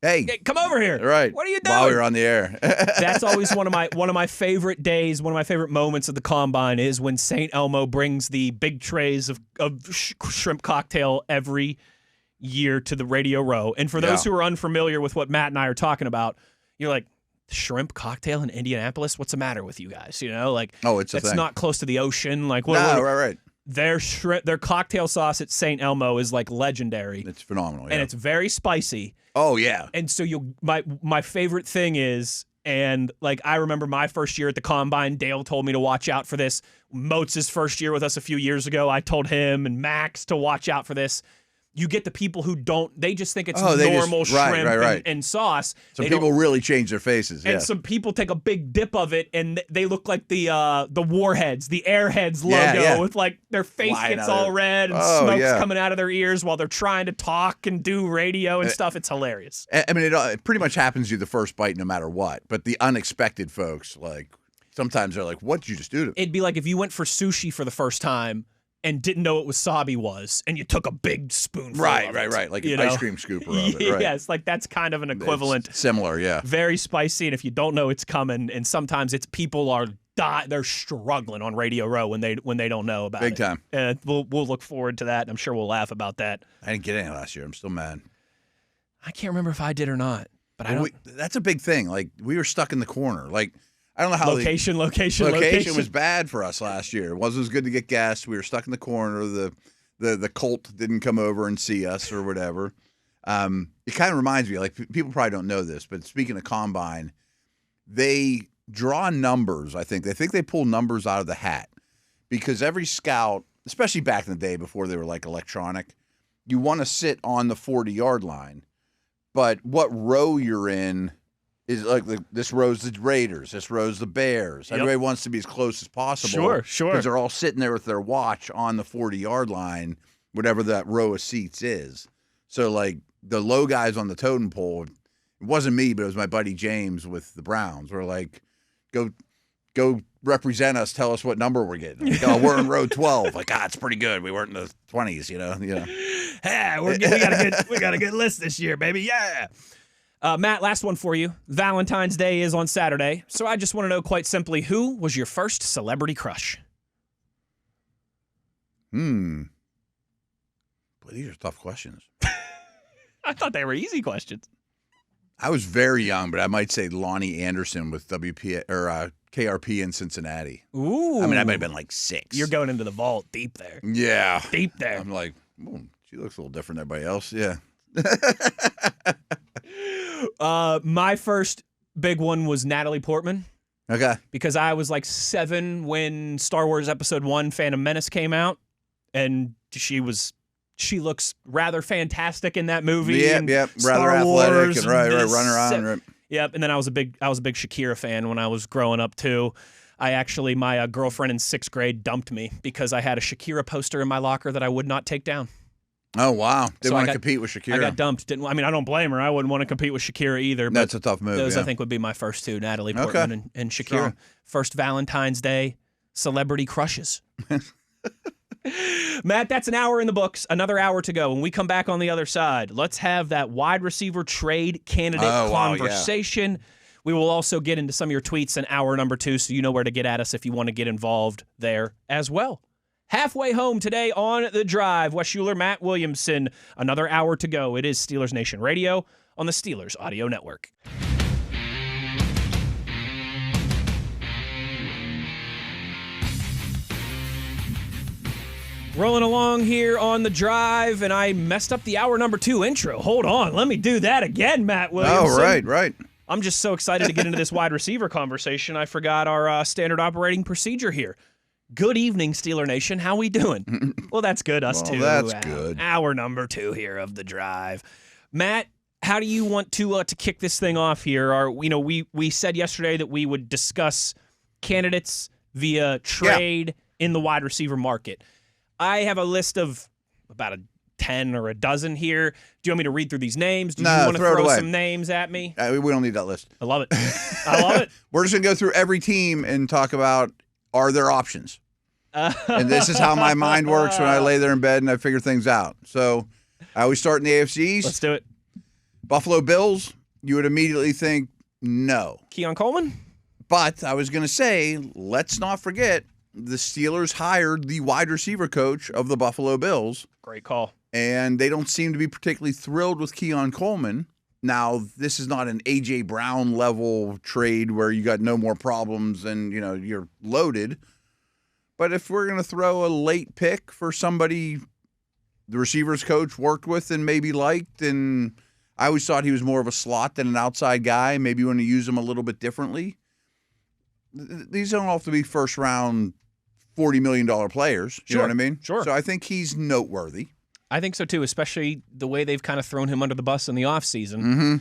Hey, come over here. Right. What are you doing? While we're on the air. That's always one of my favorite days, one of my favorite moments of the Combine is when St. Elmo brings the big trays of shrimp cocktail every year to the Radio Row. And for those who are unfamiliar with what Matt and I are talking about, you're like, shrimp cocktail in Indianapolis? What's the matter with you guys? It's not close to the ocean. Like, right. Their cocktail sauce at St. Elmo is like legendary. It's phenomenal, and it's very spicy. Oh yeah. And so my favorite thing is, and like I remember my first year at the Combine, Dale told me to watch out for this. Moats' first year with us a few years ago, I told him and Max to watch out for this. you get the people who don't, they just think it's normal shrimp and sauce. Some people really change their faces. And some people take a big dip of it and they look like the Warheads, the Airheads logo with like their face gets all red and smoke's coming out of their ears while they're trying to talk and do radio and stuff. It's hilarious. I mean, it pretty much happens to you the first bite no matter what. But the unexpected folks, like, sometimes they're like, what did you just do to me? It'd be like if you went for sushi for the first time and didn't know what wasabi was, and you took a big spoonful of it. Right. Like an ice cream scooper of it. Right. Yes, like that's kind of an equivalent. It's similar, yeah. Very spicy, and if you don't know it's coming, and sometimes it's people are they're struggling on Radio Row when they don't know about it. Big time. And we'll look forward to that, and I'm sure we'll laugh about that. I didn't get any last year. I'm still mad. I can't remember if I did or not, but I don't. That's a big thing. Like, we were stuck in the corner. Like, I don't know how location was bad for us last year. It wasn't as good to get guests. We were stuck in the corner. The cult didn't come over and see us or whatever. It kind of reminds me, like, people probably don't know this, but speaking of Combine, they draw numbers, I think. They think they pull numbers out of the hat because every scout, especially back in the day before they were like electronic, you want to sit on the 40-yard line, but what row you're in is like this row's the Raiders, this row's the Bears. Yep. Everybody wants to be as close as possible. Sure. Because they're all sitting there with their watch on the 40-yard line, whatever that row of seats is. So, like, the low guys on the totem pole, it wasn't me, but it was my buddy James with the Browns. We're like, go represent us. Tell us what number we're getting. Like, oh, we're in row 12. Like, it's pretty good. We weren't in the 20s, you know. Hey, we got a good list this year, baby. Yeah. Matt, last one for you. Valentine's Day is on Saturday, so I just want to know quite simply, who was your first celebrity crush? Boy, these are tough questions. I thought they were easy questions. I was very young, but I might say Lonnie Anderson with KRP in Cincinnati. Ooh. I mean, I might have been like 6. You're going into the vault deep there. Yeah. Deep there. I'm like, she looks a little different than everybody else. Yeah. My first big one was Natalie Portman. Okay. Because I was like 7 when Star Wars Episode 1 Phantom Menace came out, and she looks rather fantastic in that movie. Yep. Rather athletic and right, run around. Right. Yep. And then I was a big Shakira fan when I was growing up too. My girlfriend in 6th grade dumped me because I had a Shakira poster in my locker that I would not take down. Oh, wow. Didn't want to compete with Shakira. I got dumped. I don't blame her. I wouldn't want to compete with Shakira either. But that's a tough move. Those, I think, would be my first two, Natalie Portman and Shakira. Strong. First Valentine's Day celebrity crushes. Matt, that's an hour in the books. Another hour to go. When we come back on the other side, let's have that wide receiver trade candidate conversation. Wow, yeah. We will also get into some of your tweets in hour number 2, so you know where to get at us if you want to get involved there as well. Halfway home today on The Drive. Wes Uhler, Matt Williamson. Another hour to go. It is Steelers Nation Radio on the Steelers Audio Network. Rolling along here on The Drive, and I messed up the hour number 2 intro. Hold on. Let me do that again, Matt Williamson. Oh, right. I'm just so excited to get into this wide receiver conversation. I forgot our standard operating procedure here. Good evening, Steeler Nation. How we doing? Well, that's good. Us too. That's good. Hour number 2 here of The Drive. Matt, how do you want to kick this thing off here? We said yesterday that we would discuss candidates via trade in the wide receiver market. I have a list of about 10 or a dozen here. Do you want me to read through these names? Do you want to throw some names at me? We don't need that list. I love it. I love it. We're just going to go through every team and talk about, are there options? And this is how my mind works when I lay there in bed and I figure things out. So I always start in the AFC East. Let's do it. Buffalo Bills, you would immediately think no. Keon Coleman? But I was going to say, let's not forget, the Steelers hired the wide receiver coach of the Buffalo Bills. Great call. And they don't seem to be particularly thrilled with Keon Coleman. Now, this is not an A.J. Brown level trade where you got no more problems and, you're loaded. But if we're going to throw a late pick for somebody the receivers coach worked with and maybe liked, and I always thought he was more of a slot than an outside guy, maybe you want to use him a little bit differently. These don't have to be first-round $40 million players. You know what I mean? Sure. So I think he's noteworthy. I think so too, especially the way they've kind of thrown him under the bus in the offseason. Mm-hmm.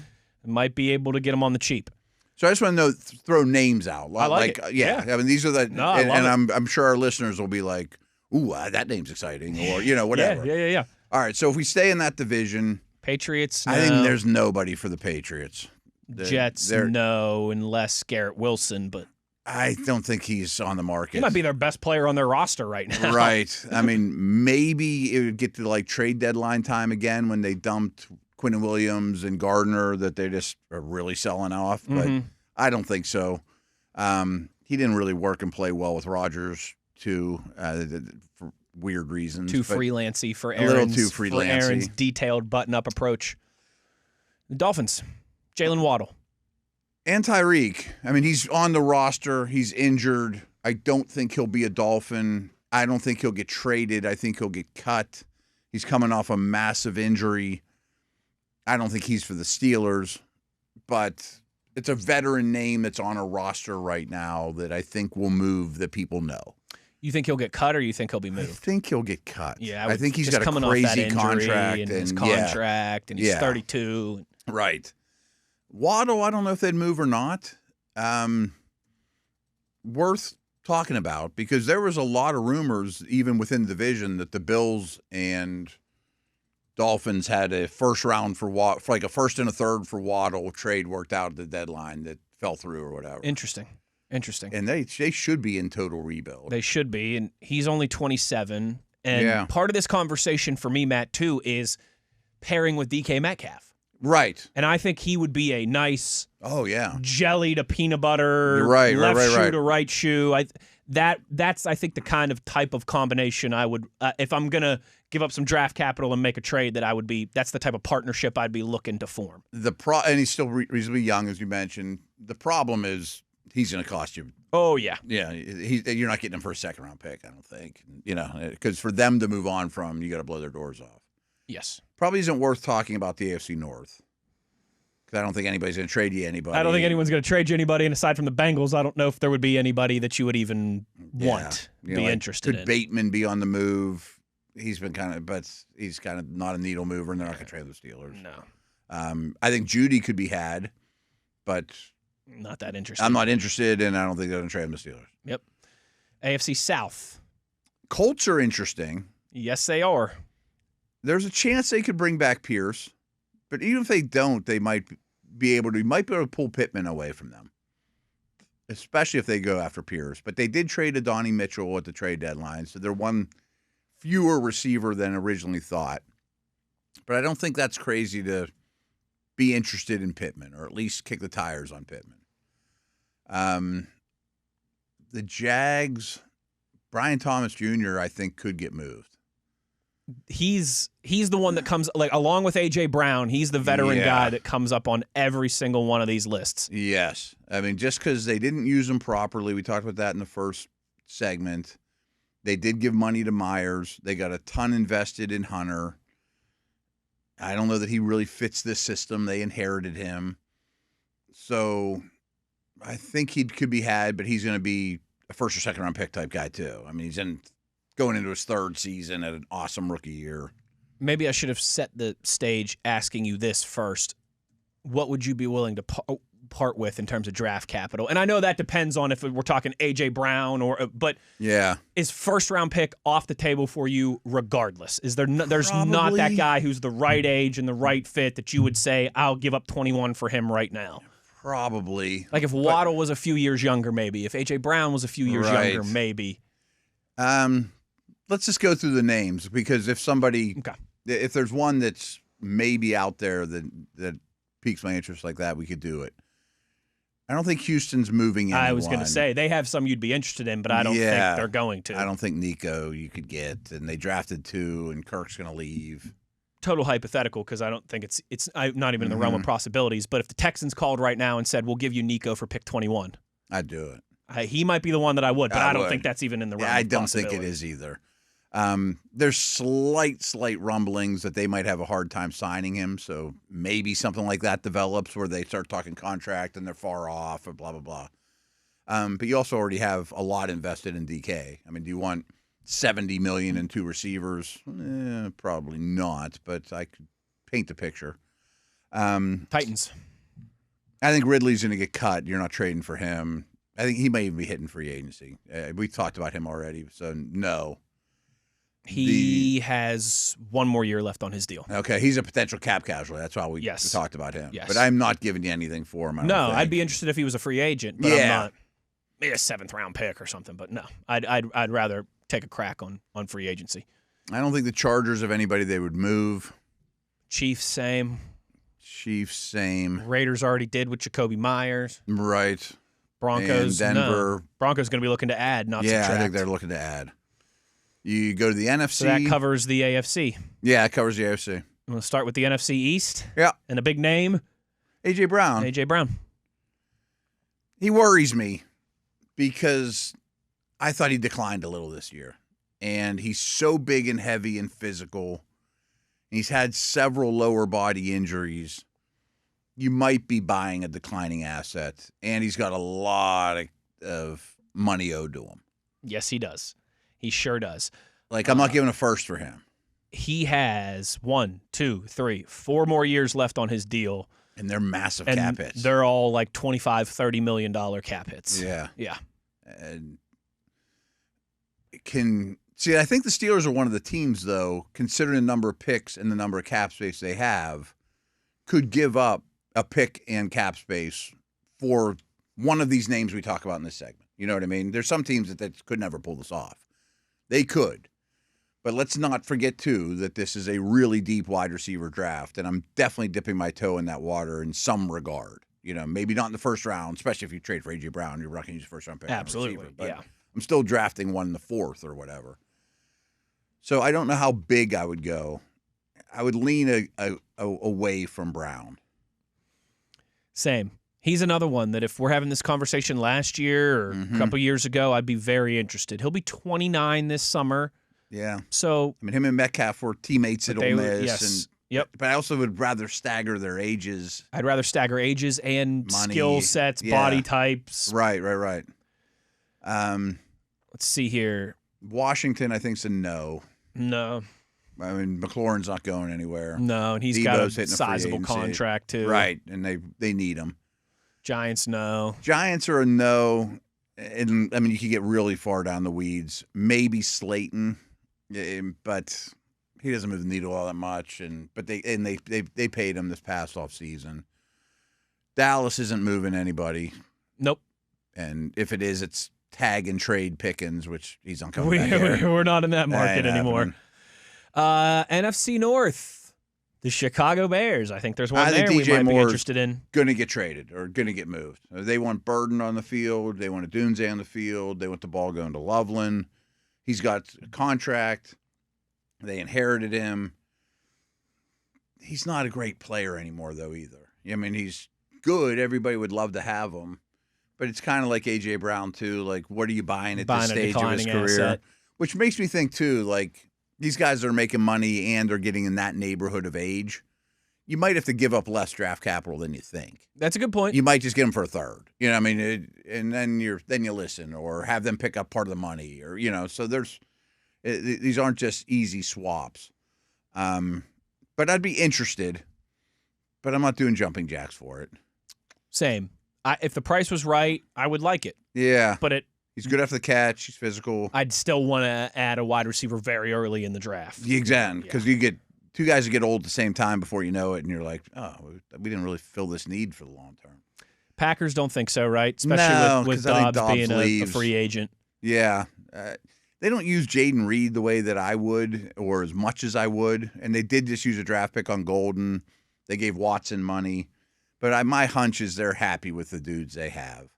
Might be able to get him on the cheap. So I just want to know, throw names out. I like it. Yeah. I mean, these are the, no, and I'm sure our listeners will be like, ooh, that name's exciting, or, whatever. Yeah. All right, so if we stay in that division. Patriots, I think there's nobody for the Patriots. Jets, no, unless Garrett Wilson, but. I don't think he's on the market. He might be their best player on their roster right now. Right. I mean, maybe it would get to like trade deadline time again when they dumped Quinnen Williams and Gardner, that they just are really selling off. But I don't think so. He didn't really work and play well with Rodgers, too, for weird reasons. Too freelancy for Aaron's. A little too freelancy. For Aaron's detailed button-up approach. The Dolphins, Jalen Waddle. And Tyreek. I mean, he's on the roster. He's injured. I don't think he'll be a Dolphin. I don't think he'll get traded. I think he'll get cut. He's coming off a massive injury. I don't think he's for the Steelers. But it's a veteran name that's on a roster right now that I think will move, that people know. You think he'll get cut, or you think he'll be moved? I think he'll get cut. Yeah, I think he's got a crazy contract. And his contract, and he's 32. Right. Waddle, I don't know if they'd move or not. Worth talking about, because there was a lot of rumors, even within the division, that the Bills and Dolphins had a first round for like a first and a third for Waddle trade worked out at the deadline that fell through or whatever. Interesting. And they should be in total rebuild. They should be, and he's only 27. And part of this conversation for me, Matt, too, is pairing with DK Metcalf. Right. And I think he would be a nice jelly to peanut butter, left shoe to right shoe. That's I think the kind of type of combination I would if I'm going to give up some draft capital and make a trade, that's the type of partnership I'd be looking to form. And he's still reasonably young, as you mentioned. The problem is he's going to cost you. Oh, yeah. Yeah, you're not getting him for a second-round pick, I don't think. Because for them to move on from, you got to blow their doors off. Yes. Probably isn't worth talking about the AFC North, because I don't think anybody's going to trade you anybody. I don't think anyone's going to trade you anybody, and aside from the Bengals, I don't know if there would be anybody that you would even be interested in. Could Bateman be on the move? He's kind of not a needle mover, and they're not going to trade the Steelers. No. I think Judy could be had, but not that interested. I'm not interested, and I don't think they're going to trade him to Steelers. Yep. AFC South. Colts are interesting. Yes, they are. There's a chance they could bring back Pierce, but even if they don't, they might be able to pull Pittman away from them, especially if they go after Pierce. But they did trade Adonai Mitchell at the trade deadline, so they're one fewer receiver than originally thought. But I don't think that's crazy to be interested in Pittman, or at least kick the tires on Pittman. The Jags, Brian Thomas Jr., I think, could get moved. He's the one that comes, like, along with A.J. Brown, he's the veteran guy that comes up on every single one of these lists. Yes. I mean, just because they didn't use him properly, we talked about that in the first segment. They did give money to Myers. They got a ton invested in Hunter. I don't know that he really fits this system. They inherited him. So I think he could be had, but he's going to be a first or second round pick type guy too. I mean, he's going into his third season at an awesome rookie year. Maybe I should have set the stage asking you this first. What would you be willing to part with in terms of draft capital? And I know that depends on if we're talking A.J. Brown but is first round pick off the table for you regardless? Is there's not that guy who's the right age and the right fit that you would say, I'll give up 21 for him right now? Probably. Like if Waddle was a few years younger, maybe. If A.J. Brown was a few years younger, maybe. Let's just go through the names, because if there's one that's maybe out there that piques my interest like that, we could do it. I don't think Houston's moving anyone. I was going to say, they have some you'd be interested in, but I don't think they're going to. I don't think Nico you could get, and they drafted 2, and Kirk's going to leave. Total hypothetical, because I don't think it's not even in the realm of possibilities, but if the Texans called right now and said, we'll give you Nico for pick 21. I'd do it. He might be the one that I would, but I don't think that's even in the realm of possibility. I don't think it is either. There's slight rumblings that they might have a hard time signing him, so maybe something like that develops where they start talking contract and they're far off, or blah, blah, blah. But you also already have a lot invested in DK. I mean, do you want $70 million in 2 receivers. Probably not, but I could paint the picture. Titans. I think Ridley's going to get cut. You're not trading for him. I think he may even be hitting free agency. We talked about him already, so no. He has 1 more year left on his deal. Okay, he's a potential cap casualty. That's why we talked about him. Yes. But I'm not giving you anything for him. No, I'd be interested if he was a free agent, but I'm not. Maybe a 7th-round pick or something, but no. I'd rather take a crack on free agency. I don't think the Chargers have anybody they would move. Chiefs, same. Raiders already did with Jacoby Myers. Right. Broncos, and Denver. No. Broncos going to be looking to add, not subtract. Yeah, I think they're looking to add. You go to the NFC. So that covers the AFC. Yeah, it covers the AFC. I'm going to start with the NFC East. Yeah. And a big name. A.J. Brown. He worries me because I thought he declined a little this year. And he's so big and heavy and physical. He's had several lower body injuries. You might be buying a declining asset. And he's got a lot of money owed to him. Yes, he does. He sure does. Like, I'm not giving a first for him. He has 1, 2, 3, 4 more years left on his deal. And they're massive cap hits. They're all like $25, $30 million cap hits. Yeah. Yeah. And I think the Steelers are one of the teams, though, considering the number of picks and the number of cap space they have, could give up a pick and cap space for one of these names we talk about in this segment. You know what I mean? There's some teams that could never pull this off. They could. But let's not forget, too, that this is a really deep wide receiver draft, and I'm definitely dipping my toe in that water in some regard. You know, maybe not in the first round, especially if you trade for A.J. Brown, you're not going to use first-round pick. Absolutely, receiver, but yeah. I'm still drafting one in the 4th or whatever. So I don't know how big I would go. I would lean away from Brown. Same. He's another one that if we're having this conversation last year or a couple years ago, I'd be very interested. He'll be 29 this summer. Yeah. So I mean, him and Metcalf were teammates at Ole Miss. Yes. Yep. But I also would rather stagger their ages. I'd rather stagger ages and money, skill sets, body types. Right. Let's see here. Washington, I think, is a no. No. I mean, McLaurin's not going anywhere. No, and he's Debo's got a sizable contract, too. Right, and they need him. Giants, no. Giants are a no. And, I mean, you could get really far down the weeds. Maybe Slayton, but he doesn't move the needle all that much. But they paid him this past offseason. Dallas isn't moving anybody. Nope. And if it is, it's tag and trade Pickens, which he's not coming back here. We're not in that market anymore. NFC North. The Chicago Bears. I think there's one there we might be interested in. Going to get traded or going to get moved. They want Burden on the field. They want a Dunze on the field. They want the ball going to Loveland. He's got a contract. They inherited him. He's not a great player anymore, though, either. I mean, he's good. Everybody would love to have him. But it's kind of like A.J. Brown, too. Like, what are you buying at this stage of his career? Asset. Which makes me think, too, like, these guys are making money and are getting in that neighborhood of age. You might have to give up less draft capital than you think. That's a good point. You might just get them for a third. You know what I mean? And then you listen or have them pick up part of the money or, you know, so these aren't just easy swaps. But I'd be interested, but I'm not doing jumping jacks for it. Same. If the price was right, I would like it. Yeah. But he's good after the catch. He's physical. I'd still want to add a wide receiver very early in the draft. Exactly. Because you get two guys that get old at the same time before you know it, and you're like, oh, we didn't really fill this need for the long term. Packers don't think so, right? Especially with Dobbs being a free agent. Yeah. They don't use Jaden Reed the way that I would or as much as I would. And they did just use a draft pick on Golden. They gave Watson money. But my hunch is they're happy with the dudes they have.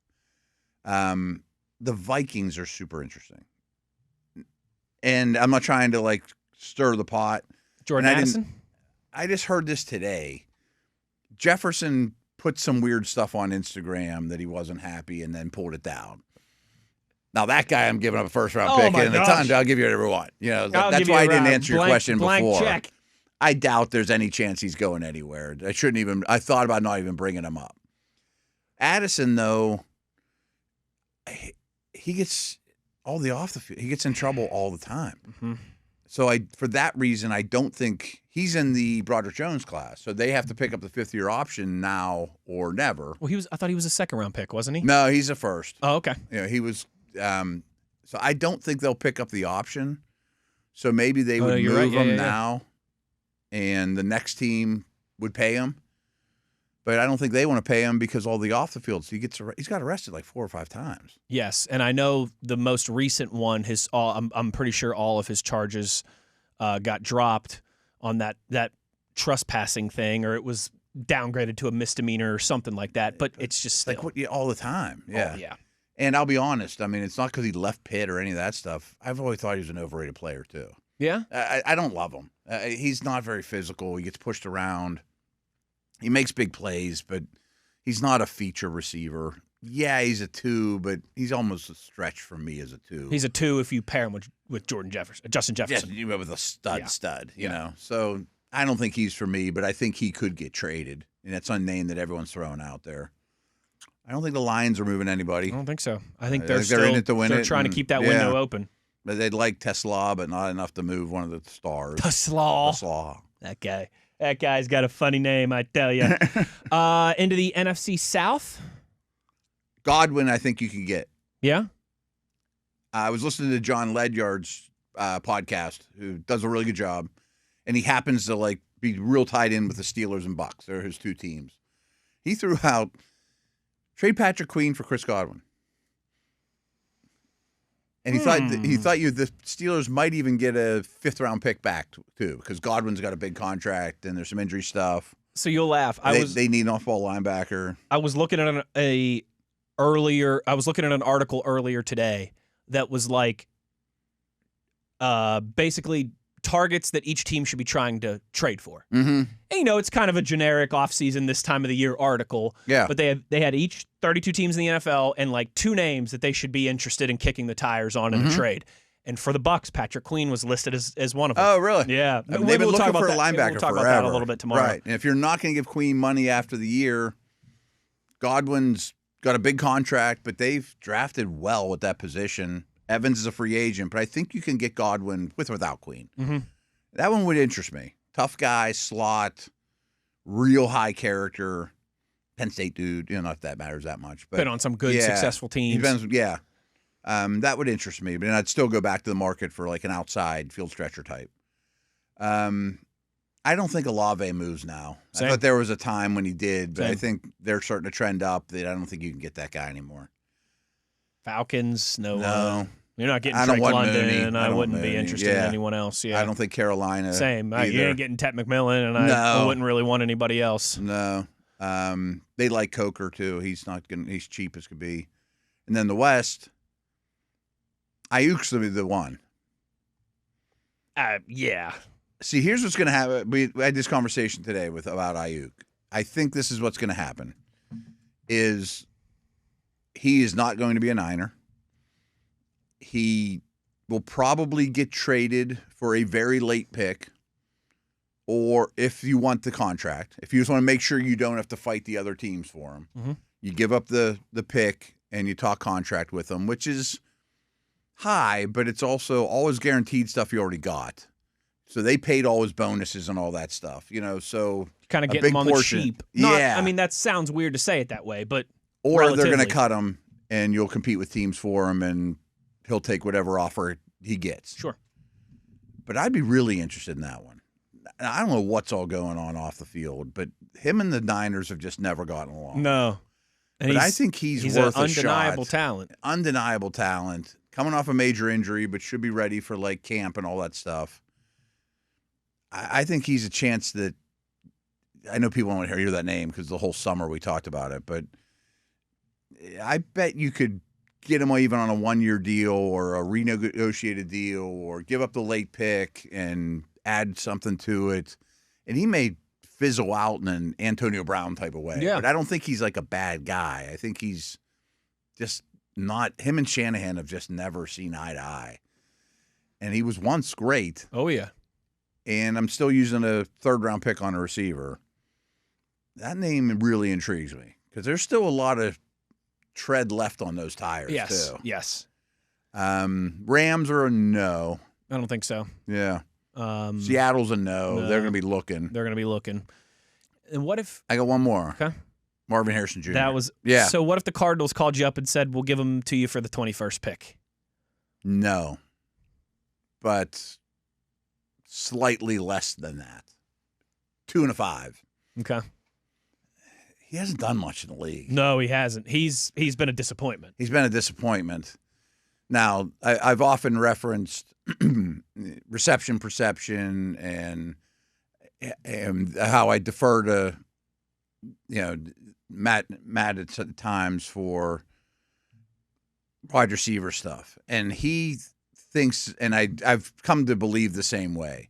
The Vikings are super interesting. And I'm not trying to, like, stir the pot. Jordan Addison? I just heard this today. Jefferson put some weird stuff on Instagram that he wasn't happy and then pulled it down. Now, that guy I'm giving up a first-round pick, and at the time, I'll give you whatever I want. You know, that's why I didn't answer your question before. Check. I doubt there's any chance he's going anywhere. I thought about not even bringing him up. Addison, though, he gets all the off the field. He gets in trouble all the time. Mm-hmm. So for that reason, I don't think he's in the Broderick Jones class. So they have to pick up the 5th-year option now or never. Well, I thought he was a 2nd-round pick, wasn't he? No, he's a first. Oh, okay. He was. So I don't think they'll pick up the option. So maybe they would move him now, and the next team would pay him. But I don't think they want to pay him because all the off the field. So he's got arrested like 4 or 5 times. Yes, and I know the most recent one. I'm pretty sure all of his charges got dropped on that trespassing thing, or it was downgraded to a misdemeanor or something like that. But it's just still. All the time. Yeah. Oh, yeah. And I'll be honest. I mean, it's not because he left Pitt or any of that stuff. I've always thought he was an overrated player too. Yeah. I don't love him. He's not very physical. He gets pushed around. He makes big plays, but he's not a feature receiver. Yeah, he's a 2, but he's almost a stretch for me as a 2. He's a 2 if you pair him with Justin Jefferson. Yeah, with a stud, you know. So I don't think he's for me, but I think he could get traded, and that's a name that everyone's throwing out there. I don't think the Lions are moving anybody. I don't think so. I think they're in it to win. They're trying to keep that window open. But they'd like Tesla, but not enough to move one of the stars. Tesla. That guy. That guy's got a funny name, I tell you. Into the NFC South? Godwin, I think you can get. Yeah? I was listening to John Ledyard's podcast, who does a really good job, and he happens to be real tied in with the Steelers and Bucks. They're his 2 teams. He threw out trade Patrick Queen for Chris Godwin. And he thought the Steelers might even get a 5th-round pick back too, because Godwin's got a big contract and there's some injury stuff. So you'll laugh. They need an off-ball linebacker. I was looking at an article earlier today that was basically targets that each team should be trying to trade for. Mm-hmm. And, it's kind of a generic offseason this time of the year article. Yeah. But they had each 32 teams in the NFL and 2 names that they should be interested in kicking the tires on in a trade. And for the Bucks, Patrick Queen was listed as one of them. Oh, really? Yeah. I mean, they've been looking for a linebacker We'll talk forever. about that a little bit tomorrow. Right. And if you're not going to give Queen money after the year, Godwin's got a big contract, but they've drafted well with that position. Evans is a free agent, but I think you can get Godwin with or without Queen. Mm-hmm. That one would interest me. Tough guy, slot, real high character, Penn State dude. Not if that matters that much. But been on some good, successful teams. That would interest me, but I'd still go back to the market for an outside field stretcher type. I don't think Olave moves now. Same. I thought there was a time when he did, but Same. I think they're starting to trend up. That I don't think you can get that guy anymore. Falcons, no. You're not getting I don't Drake want London, Mooney. and I wouldn't be interested in anyone else. Yeah, I don't think Carolina. Same. You either. ain't getting Ted McMillan, and I wouldn't really want anybody else. No. They like Coker too. He's cheap as could be. And then the West, Ayuk's the one. Yeah. See, here's what's going to happen. We had this conversation today about Ayuk. I think this is what's going to happen. Is he is not going to be a Niner. He will probably get traded for a very late pick, or if you want the contract, if you just want to make sure you don't have to fight the other teams for him, you give up the pick and you talk contract with him, which is high, but it's also always guaranteed stuff you already got. So they paid all his bonuses and all that stuff, so kind of getting him on the cheap. I mean, that sounds weird to say it that way, but or they're going to cut him and you'll compete with teams for him and he'll take whatever offer he gets. Sure. But I'd be really interested in that one. I don't know what's all going on off the field, but him and the Niners have just never gotten along. No. But I think he's worth an a shot. undeniable talent. Undeniable talent. Coming off a major injury, but should be ready for camp and all that stuff. I think he's a chance that I know people won't hear that name because the whole summer we talked about it, but I bet you could get him even on a 1-year deal or a renegotiated deal or give up the late pick and add something to it. And he may fizzle out in an Antonio Brown type of way. Yeah. But I don't think he's a bad guy. I think he's just not – him and Shanahan have just never seen eye to eye. And he was once great. Oh, yeah. And I'm still using a 3rd-round pick on a receiver. That name really intrigues me because there's still a lot of tread left on those tires, too. Yes. Rams are a no. I don't think so. Yeah. Seattle's a no. They're going to be looking. They're going to be looking. And what if... I got one more. Okay. Marvin Harrison Jr. That was... Yeah. So what if the Cardinals called you up and said, we'll give him to you for the 21st pick? No. But slightly less than that. 2 and a 5. Okay. He hasn't done much in the league. No, he hasn't. He's been a disappointment. He's been a disappointment. Now, I've often referenced reception perception and how I defer to, Matt at times for wide receiver stuff. And he thinks, and I've come to believe the same way,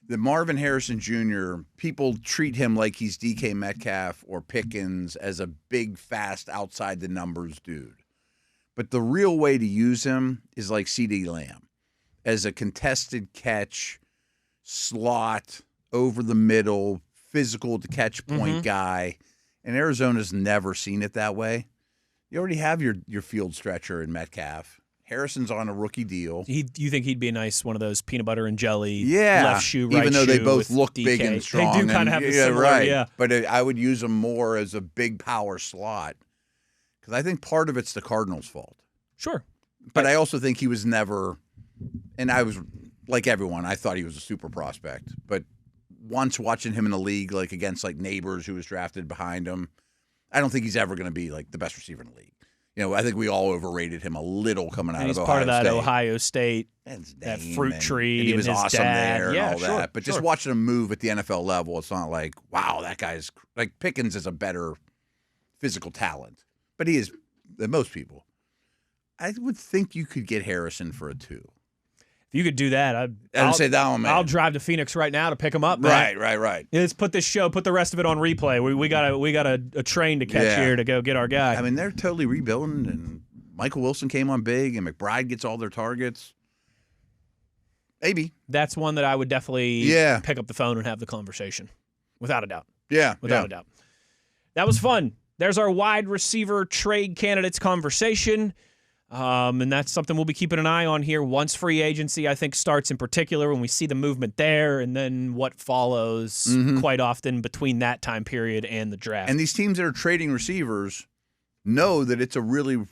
that Marvin Harrison Jr., people treat him like he's DK Metcalf or Pickens as a big, fast, outside the numbers dude. But the real way to use him is like CeeDee Lamb, as a contested catch, slot, over the middle, physical to catch point guy. And Arizona's never seen it that way. You already have your field stretcher in Metcalf. Harrison's on a rookie deal. You think he'd be a nice one of those peanut butter and jelly left shoe, right even though shoe they both look DK. big and strong. They do kind of have the similar, right. yeah. But I would use him more as a big power slot because I think part of it's the Cardinals' fault. Sure. But I also think he was never, and I was like everyone, I thought he was a super prospect. But once watching him in the league, like against like Neighbors, who was drafted behind him, I don't think he's ever going to be like the best receiver in the league. I think we all overrated him a little coming out of Ohio State. He's part of that Ohio State, that fruit tree. And he was his awesome dad. there and all that. But just sure. watching him move at the NFL level, it's not like, wow, that guy's like Pickens is a better physical talent. But he is than most people. I would think you could get Harrison for a 2. If you could do that, I'll drive to Phoenix right now to pick him up. Man. Right. Let's put the rest of it on replay. We got a train to catch here to go get our guy. I mean, they're totally rebuilding, and Michael Wilson came on big, and McBride gets all their targets. Maybe. That's one that I would definitely pick up the phone and have the conversation, without a doubt. Without a doubt. That was fun. There's our wide receiver trade candidates conversation. And that's something we'll be keeping an eye on here once free agency, I think, starts in particular, when we see the movement there, and then what follows quite often between that time period and the draft. And these teams that are trading receivers know that it's a really,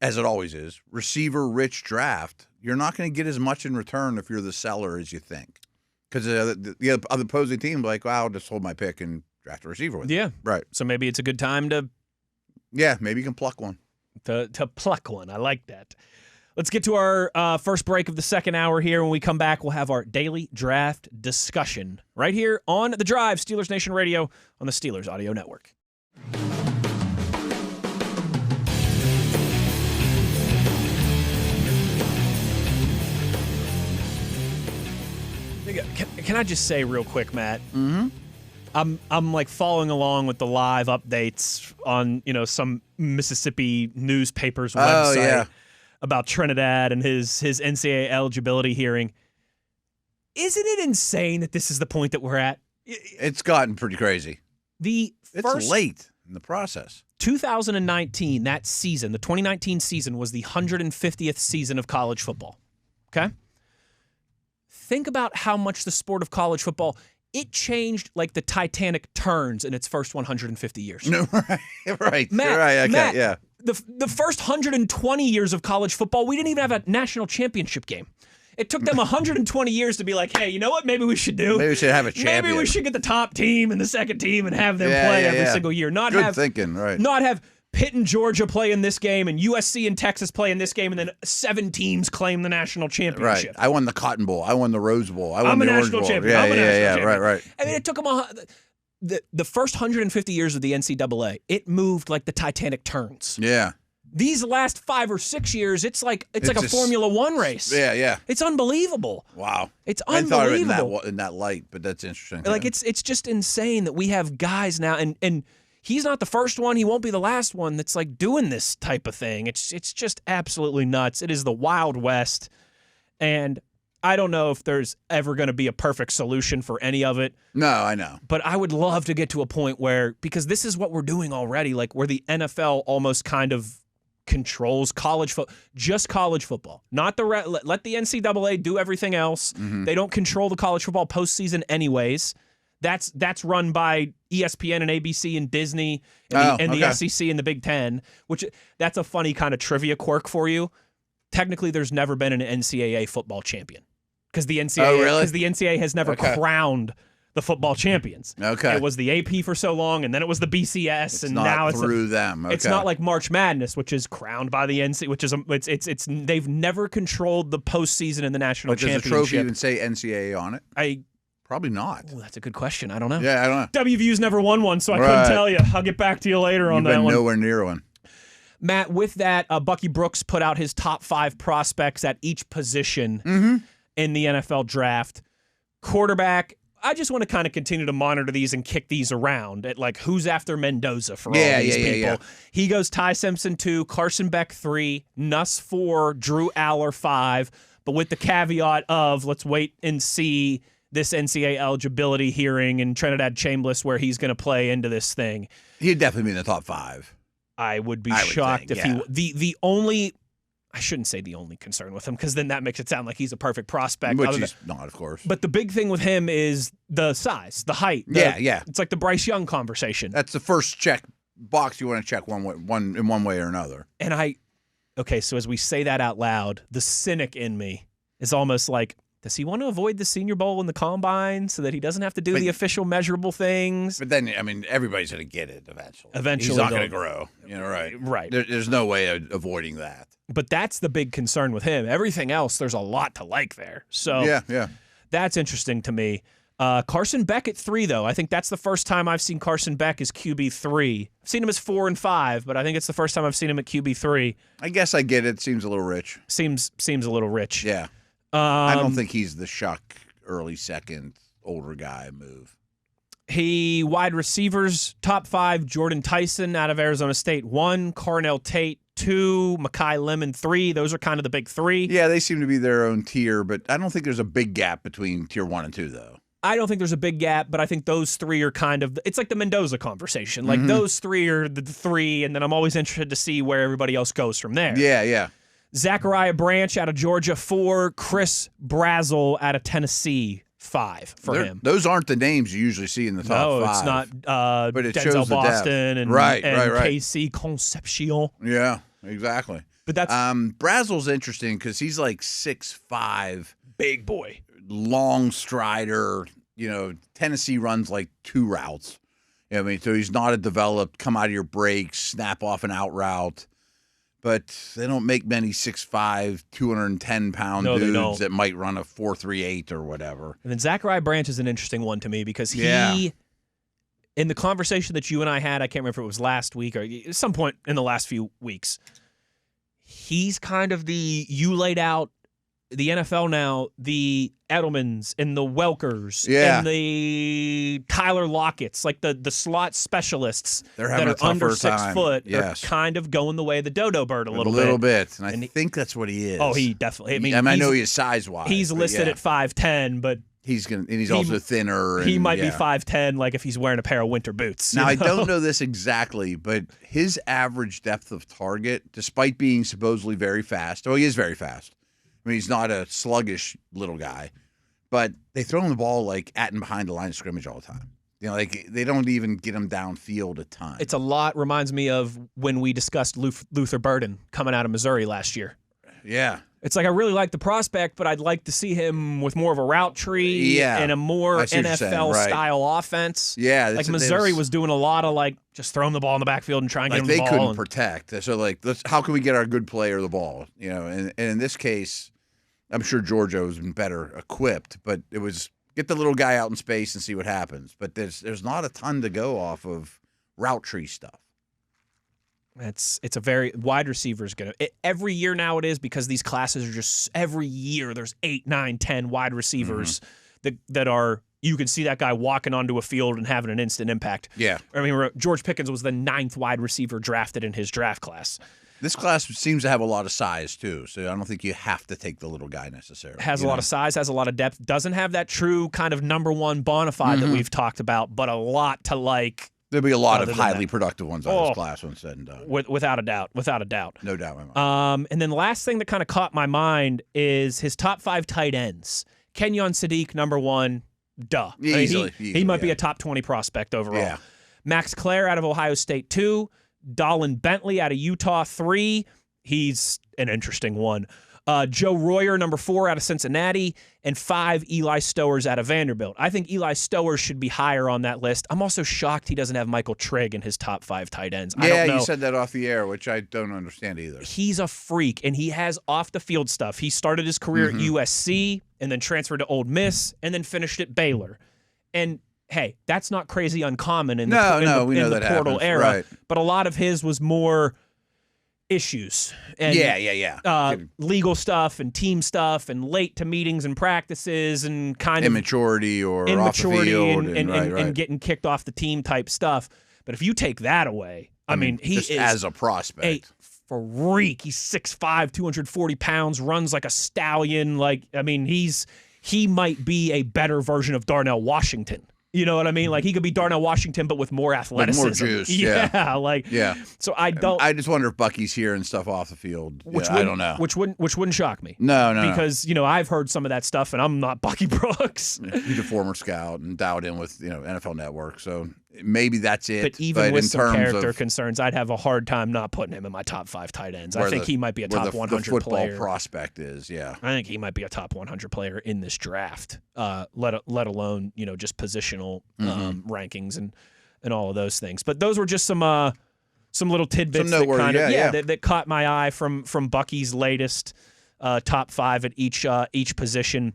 as it always is, receiver-rich draft. You're not going to get as much in return if you're the seller as you think. Because the other opposing team will be like, well, I'll just hold my pick and draft a receiver with it. Yeah. Right. So maybe it's a good time to... Yeah, maybe you can pluck one. To pluck one. I like that. Let's get to our first break of the second hour here. When we come back, we'll have our daily draft discussion right here on The Drive, Steelers Nation Radio on the Steelers Audio Network. Can I just say real quick, Matt? Mm-hmm. I'm like following along with the live updates on some Mississippi newspaper's website about Trinidad and his NCAA eligibility hearing. Isn't it insane that this is the point that we're at? It's gotten pretty crazy. It's late in the process. 2019, that season, the 2019 season, was the 150th season of college football. Okay? Think about how much the sport of college football, it changed like the Titanic turns in its first 150 years. No, right. Matt, right. Okay, Matt, yeah. The first 120 years of college football, we didn't even have a national championship game. It took them 120 years to be like, hey, you know what? Maybe we should do. Maybe we should have a champion. Maybe we should get the top team and the second team and have them play every single year. Good thinking, right? Not have Pitt and Georgia play in this game and USC and Texas play in this game, and then 7 teams claim the national championship. Right. I won the Cotton Bowl. I won the Rose Bowl. I'm a national champion. Yeah. Right. I mean, it took them the first 150 years of the NCAA. It moved like the Titanic turns. Yeah. These last 5 or 6 years, it's like a Formula One race. Yeah. It's unbelievable. Wow. It's unbelievable. I thought of it in that light, but that's interesting. Like it's just insane that we have guys now, and he's not the first one. He won't be the last one that's like doing this type of thing. It's just absolutely nuts. It is the Wild West, and I don't know if there's ever going to be a perfect solution for any of it. No, I know. But I would love to get to a point where, because this is what we're doing already, like where the NFL almost kind of controls just college football. Not the let the NCAA do everything else. Mm-hmm. They don't control the college football postseason anyways. That's run by ESPN and ABC and Disney and the SEC and the Big Ten, which that's a funny kind of trivia quirk for you. Technically, there's never been an NCAA football champion because the NCAA has never crowned the football champions. Okay, it was the AP for so long, and then it was the BCS, and now it's through them. Okay. It's not like March Madness, which is crowned by the NCAA, which is it's they've never controlled the postseason in the national championship. Does the trophy even say NCAA on it? Probably not. Ooh, that's a good question. I don't know. Yeah, I don't know. WVU's never won one, so I couldn't tell you. I'll get back to you later on that one. You've been nowhere near one. Matt, with that, Bucky Brooks put out his top 5 prospects at each position in the NFL draft. Quarterback, I just want to kind of continue to monitor these and kick these around at like who's after Mendoza for all these people. Yeah. He goes Ty Simpson 2, Carson Beck 3, Nuss 4, Drew Aller 5, but with the caveat of let's wait and see this NCAA eligibility hearing and Trinidad Chambliss where he's going to play into this thing. He'd definitely be in the top 5. I would be shocked if he the only I shouldn't say the only concern with him because then that makes it sound like he's a perfect prospect. Which he's not, of course. But the big thing with him is the size, the height. It's like the Bryce Young conversation. That's the first check box you want to check one way or another. And so as we say that out loud, the cynic in me is almost like, does he want to avoid the Senior Bowl and the Combine so that he doesn't have to do the official measurable things? But then, I mean, everybody's going to get it eventually. He's not going to grow. Right. There's no way of avoiding that. But that's the big concern with him. Everything else, there's a lot to like there. So that's interesting to me. Carson Beck at 3, though. I think that's the first time I've seen Carson Beck as QB3. I've seen him as 4 and 5, but I think it's the first time I've seen him at QB3. I guess I get it. Seems a little rich. Seems a little rich. Yeah. I don't think he's the Shuck early second older guy move. He wide receivers top 5, Jordan Tyson out of Arizona State 1, Carnell Tate 2, Mekhi Lemon 3. Those are kind of the big 3. Yeah, they seem to be their own tier, but I don't think there's a big gap between tier 1 and 2 though. I don't think there's a big gap, but I think those 3 are kind of it's like the Mendoza conversation. Like those 3 are the 3, and then I'm always interested to see where everybody else goes from there. Yeah. Zachariah Branch out of Georgia 4, Chris Brazzell out of Tennessee 5 for him. Those aren't the names you usually see in the top 5. No, it's not but it Denzel shows the Boston depth. and KC Concepcion. Yeah, exactly. But that's Brazzell's interesting because he's like 6'5", big boy, long strider. Tennessee runs like 2 routes. So he's not a developed come out of your breaks, snap off an out route. But they don't make many 6'5", 210-pound dudes that might run a 4.38 or whatever. And then Zachariah Branch is an interesting one to me because he, in the conversation that you and I had, I can't remember if it was last week or at some point in the last few weeks, he's kind of you laid out the NFL now, the Edelmans and the Welkers and the Tyler Lockett's, like the slot specialists that are under 6 foot are kind of going the way of the dodo bird a little bit. And I think that's what he is. Oh, he definitely. I know he is size-wise. He's listed at 5'10", but he's also thinner. He might be 5'10", like if he's wearing a pair of winter boots. Now, I don't know this exactly, but his average depth of target, despite being supposedly very fast, he is very fast. I mean, he's not a sluggish little guy, but they throw him the ball like at and behind the line of scrimmage all the time. Like they don't even get him downfield a ton. It's a lot. Reminds me of when we discussed Luther Burden coming out of Missouri last year. Yeah. It's like I really like the prospect, but I'd like to see him with more of a route tree and a more NFL-style offense. Yeah. Like Missouri was doing a lot of like just throwing the ball in the backfield and trying to get him the ball. They couldn't protect. So how can we get our good player the ball? And in this case, I'm sure Georgia has been better equipped, but it was get the little guy out in space and see what happens. But there's not a ton to go off of route tree stuff. It's a very wide receiver is going to every year now it is because these classes are just every year there's 8, 9, 10 wide receivers that are you can see that guy walking onto a field and having an instant impact. Yeah. I mean, George Pickens was the 9th wide receiver drafted in his draft class. This class seems to have a lot of size, too, so I don't think you have to take the little guy necessarily. Has a lot of size, has a lot of depth, doesn't have that true kind of number one bona fide that we've talked about, but a lot to like There'll be a lot of highly productive ones on this class when said and done. Without a doubt. No doubt in my mind. And then the last thing that kind of caught my mind is his top 5 tight ends. Kenyon Sadiq, number 1, duh. Easily, he might be a top 20 prospect overall. Yeah. Max Clare out of Ohio State, 2. Dolan Bentley out of Utah, 3. He's an interesting one. Joe Royer, number 4, out of Cincinnati, and 5, Eli Stowers out of Vanderbilt. I think Eli Stowers should be higher on that list. I'm also shocked he doesn't have Michael Trigg in his top 5 tight ends. I don't know. You said that off the air, which I don't understand either. He's a freak, and he has off-the-field stuff. He started his career at USC and then transferred to Ole Miss and then finished at Baylor. And, hey, that's not crazy uncommon in the portal era. Right. But a lot of his was more issues and legal stuff and team stuff and late to meetings and practices and kind of immaturity off the field and getting kicked off the team type stuff. But if you take that away, I mean, he is as a prospect a freak. He's 6'5", 240 pounds, runs like a stallion. He might be a better version of Darnell Washington. You know what I mean? Like, he could be Darnell Washington, but with more athleticism. With more juice, So I don't. I just wonder if Bucky's hearing stuff off the field. I don't know. Which wouldn't shock me. No. Because, I've heard some of that stuff, and I'm not Bucky Brooks. He's a former scout and dialed in with, NFL Network. So maybe that's it. But even with some character concerns, I'd have a hard time not putting him in my top 5 tight ends. I think he might be a top 100 the football player. Prospect is, yeah. I think he might be a top 100 player in this draft, let alone, just positional rankings and all of those things. But those were just some little tidbits that caught my eye from Bucky's latest top 5 at each position.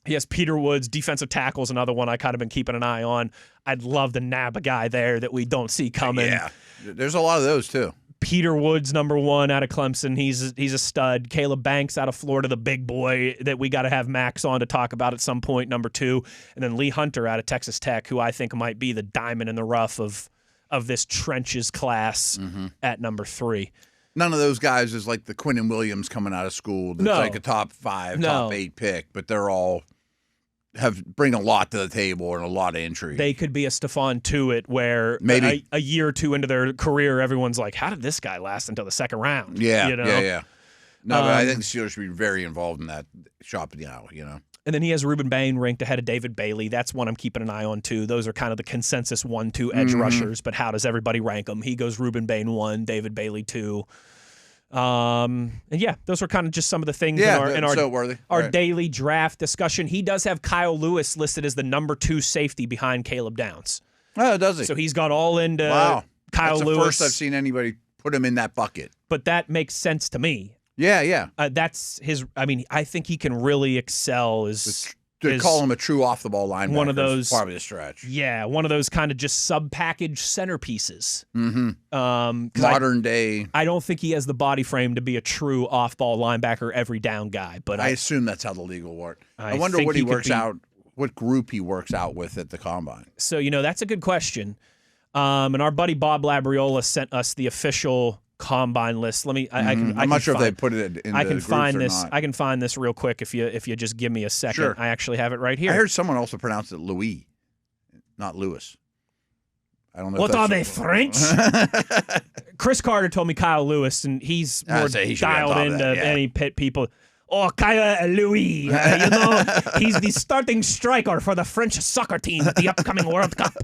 He has Peter Woods, defensive tackle, is another one I kind of been keeping an eye on. I'd love to nab a guy there that we don't see coming. Yeah, there's a lot of those too. Peter Woods, number 1 out of Clemson. He's a stud. Caleb Banks out of Florida, the big boy that we got to have Max on to talk about at some point, number 2. And then Lee Hunter out of Texas Tech, who I think might be the diamond in the rough of this trenches class at number 3. None of those guys is like the Quinnen Williams coming out of school that's like a top 5, top 8 pick, but they're all bring a lot to the table and a lot of intrigue. They could be a Stephon Tuitt where maybe a year or two into their career, everyone's like, how did this guy last until the second round? Yeah. No, but I think the Steelers should be very involved in that shop now, And then he has Ruben Bain ranked ahead of David Bailey. That's one I'm keeping an eye on, too. Those are kind of the consensus 1-2 edge rushers, but how does everybody rank them? He goes Ruben Bain 1, David Bailey 2. And those are kind of just some of the things in our daily draft discussion. He does have Kyle Lewis listed as the number 2 safety behind Caleb Downs. Oh, does he? So he's gone all into Kyle Lewis. That's the first I've seen anybody put him in that bucket. But that makes sense to me. Yeah. That's his. I mean, I think he can really excel to call him a true off-the-ball linebacker. One of those, probably a stretch. Yeah, one of those kind of just sub-package centerpieces. Modern day. I don't think he has the body frame to be a true off-ball linebacker, every down guy. But I assume that's how the league will work. I wonder what what group he works out with at the combine. So, that's a good question. And our buddy Bob Labriola sent us the official combine list. I'm not sure if they put it in. I can find this. I can find this real quick if you just give me a second. Sure. I actually have it right here. I heard someone also pronounce it Louis, not Lewis. I don't know. What are they, French? Chris Carter told me Kyle Lewis, and he's more dialed into any Pitt people. Oh, Kyle Louis. He's the starting striker for the French soccer team at the upcoming World Cup.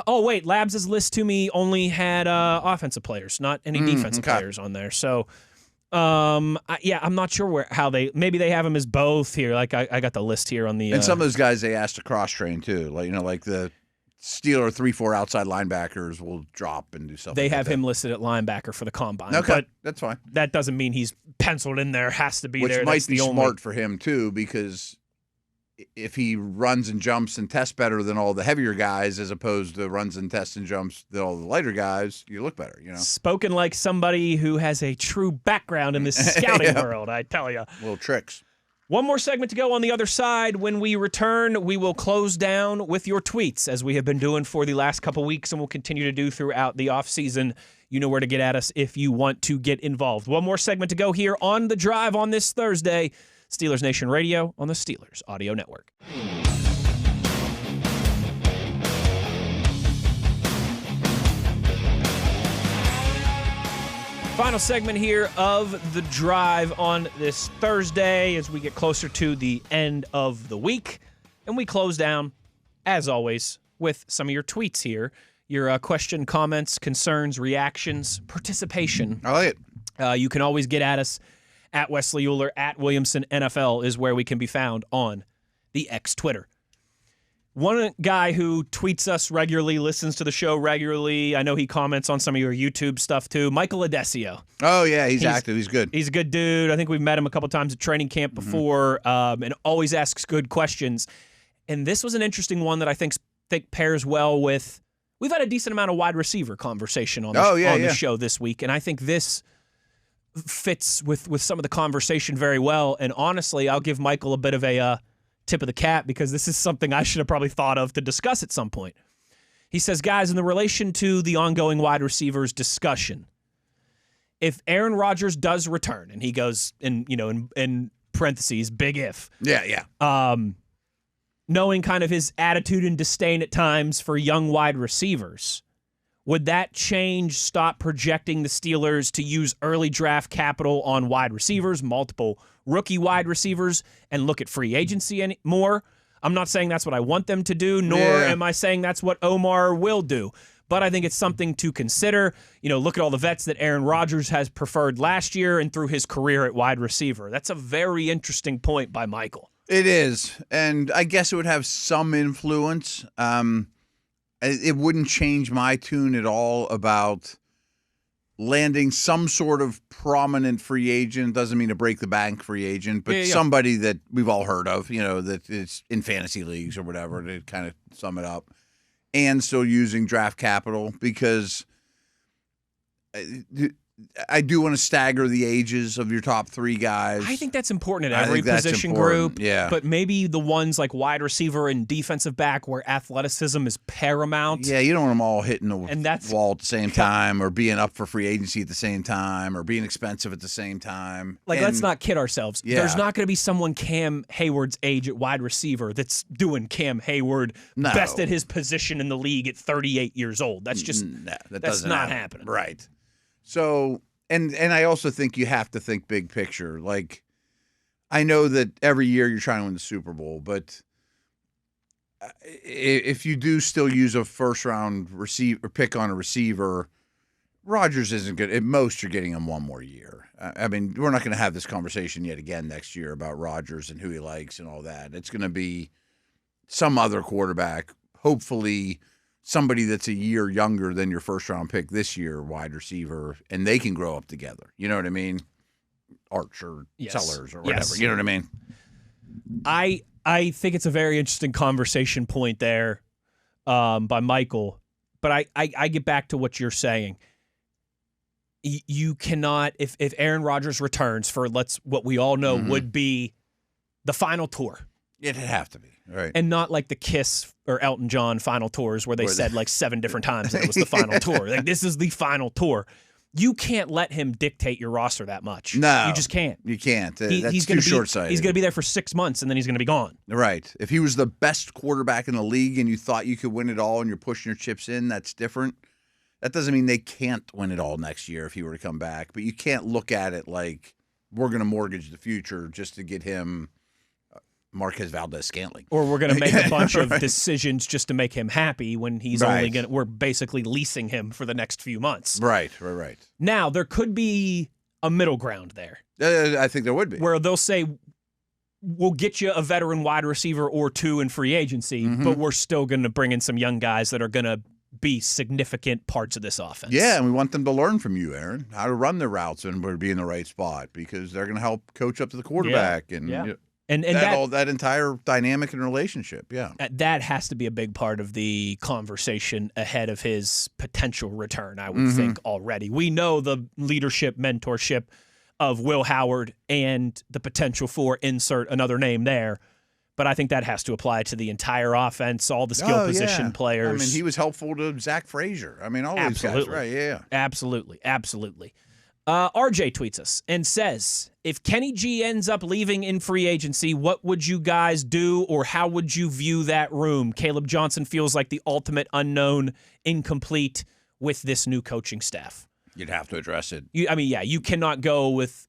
Wait, Labs' list to me only had offensive players, not any defensive players on there. So, I'm not sure maybe they have them as both here. Like I got the list here on the. And some of those guys they asked to cross train too, like the Steeler 3-4 outside linebackers will drop and do something. They have him listed at linebacker for the combine. Okay, but that's fine. That doesn't mean he's penciled in there. Has to be there. Which might be smart for him too, because if he runs and jumps and tests better than all the heavier guys, as opposed to runs and tests and jumps than all the lighter guys, you look better. Spoken like somebody who has a true background in this scouting world. I tell you, little tricks. One more segment to go on the other side. When we return, we will close down with your tweets, as we have been doing for the last couple weeks and will continue to do throughout the offseason. You know where to get at us if you want to get involved. One more segment to go here on The Drive on this Thursday. Steelers Nation Radio on the Steelers Audio Network. Final segment here of The Drive on this Thursday as we get closer to the end of the week. And we close down, as always, with some of your tweets here. Your question, comments, concerns, reactions, participation. I like it. You can always get at us at Wesley Uhler, at Williamson NFL is where we can be found on the X Twitter. One guy who tweets us regularly, listens to the show regularly, I know he comments on some of your YouTube stuff too, Michael Adesio. Oh, yeah, he's active. He's good. He's a good dude. I think we've met him a couple times at training camp before, and always asks good questions. And this was an interesting one that I think pairs well with, we've had a decent amount of wide receiver conversation on the show this week, and I think this fits with some of the conversation very well. And honestly, I'll give Michael a bit of a tip of the cap because this is something I should have probably thought of to discuss at some point. He says, guys, in the relation to the ongoing wide receivers discussion, if Aaron Rodgers does return, and he goes in parentheses, big if. Yeah. Knowing kind of his attitude and disdain at times for young wide receivers, would that change, stop projecting the Steelers to use early draft capital on wide receivers, multiple rookie wide receivers, and look at free agency more? I'm not saying that's what I want them to do, nor am I saying that's what Omar will do. But I think it's something to consider. Look at all the vets that Aaron Rodgers has preferred last year and through his career at wide receiver. That's a very interesting point by Michael. It is, and I guess it would have some influence. It wouldn't change my tune at all about landing some sort of prominent free agent. Doesn't mean a break-the-bank free agent, but somebody that we've all heard of, that is in fantasy leagues or whatever, to kind of sum it up, and still using draft capital because I do want to stagger the ages of your top three guys. I think that's important at every position group. Yeah. But maybe the ones like wide receiver and defensive back where athleticism is paramount. Yeah, you don't want them all hitting the wall at the same time or being up for free agency at the same time or being expensive at the same time. Let's not kid ourselves. Yeah. There's not going to be someone Cam Hayward's age at wide receiver that's doing Cam Hayward best at his position in the league at 38 years old. That's just that's not happening. Right. So, and I also think you have to think big picture. Like, I know that every year you're trying to win the Super Bowl, but if you do still use a first-round receiver pick on a receiver, Rodgers isn't good. At most, you're getting him one more year. I mean, we're not going to have this conversation yet again next year about Rodgers and who he likes and all that. It's going to be some other quarterback, hopefully somebody that's a year younger than your first-round pick this year, wide receiver, and they can grow up together. You know what I mean? Archer, Sellers, or whatever. Yes. You know what I mean? I think it's a very interesting conversation point there by Michael, but I get back to what you're saying. You cannot, if Aaron Rodgers returns for what we all know would be the final tour. It'd have to be. Right. And not like the Kiss or Elton John final tours where they said like 7 different times that it was the final tour. Like, this is the final tour. You can't let him dictate your roster that much. No. You just can't. You can't. That's too short-sighted. He's going to be there for 6 months, and then he's going to be gone. Right. If he was the best quarterback in the league and you thought you could win it all and you're pushing your chips in, that's different. That doesn't mean they can't win it all next year if he were to come back. But you can't look at it like we're going to mortgage the future just to get him Marquez Valdez-Scantling. Or we're going to make a bunch of decisions just to make him happy when he's only going to, we're basically leasing him for the next few months. Right. Now, there could be a middle ground there. I think there would be. Where they'll say, we'll get you a veteran wide receiver or two in free agency, but we're still going to bring in some young guys that are going to be significant parts of this offense. Yeah, and we want them to learn from you, Aaron, how to run their routes and be in the right spot because they're going to help coach up to the quarterback and that entire dynamic and relationship. Yeah, that has to be a big part of the conversation ahead of his potential return. I would think already we know the leadership, mentorship of Will Howard and the potential for insert another name there. But I think that has to apply to the entire offense, all the skill position players. I mean, he was helpful to Zach Frazier. I mean, all these guys, right? Yeah. Absolutely. RJ tweets us and says, if Kenny G ends up leaving in free agency, what would you guys do or how would you view that room? Caleb Johnson feels like the ultimate unknown, incomplete with this new coaching staff. You'd have to address it. You cannot go with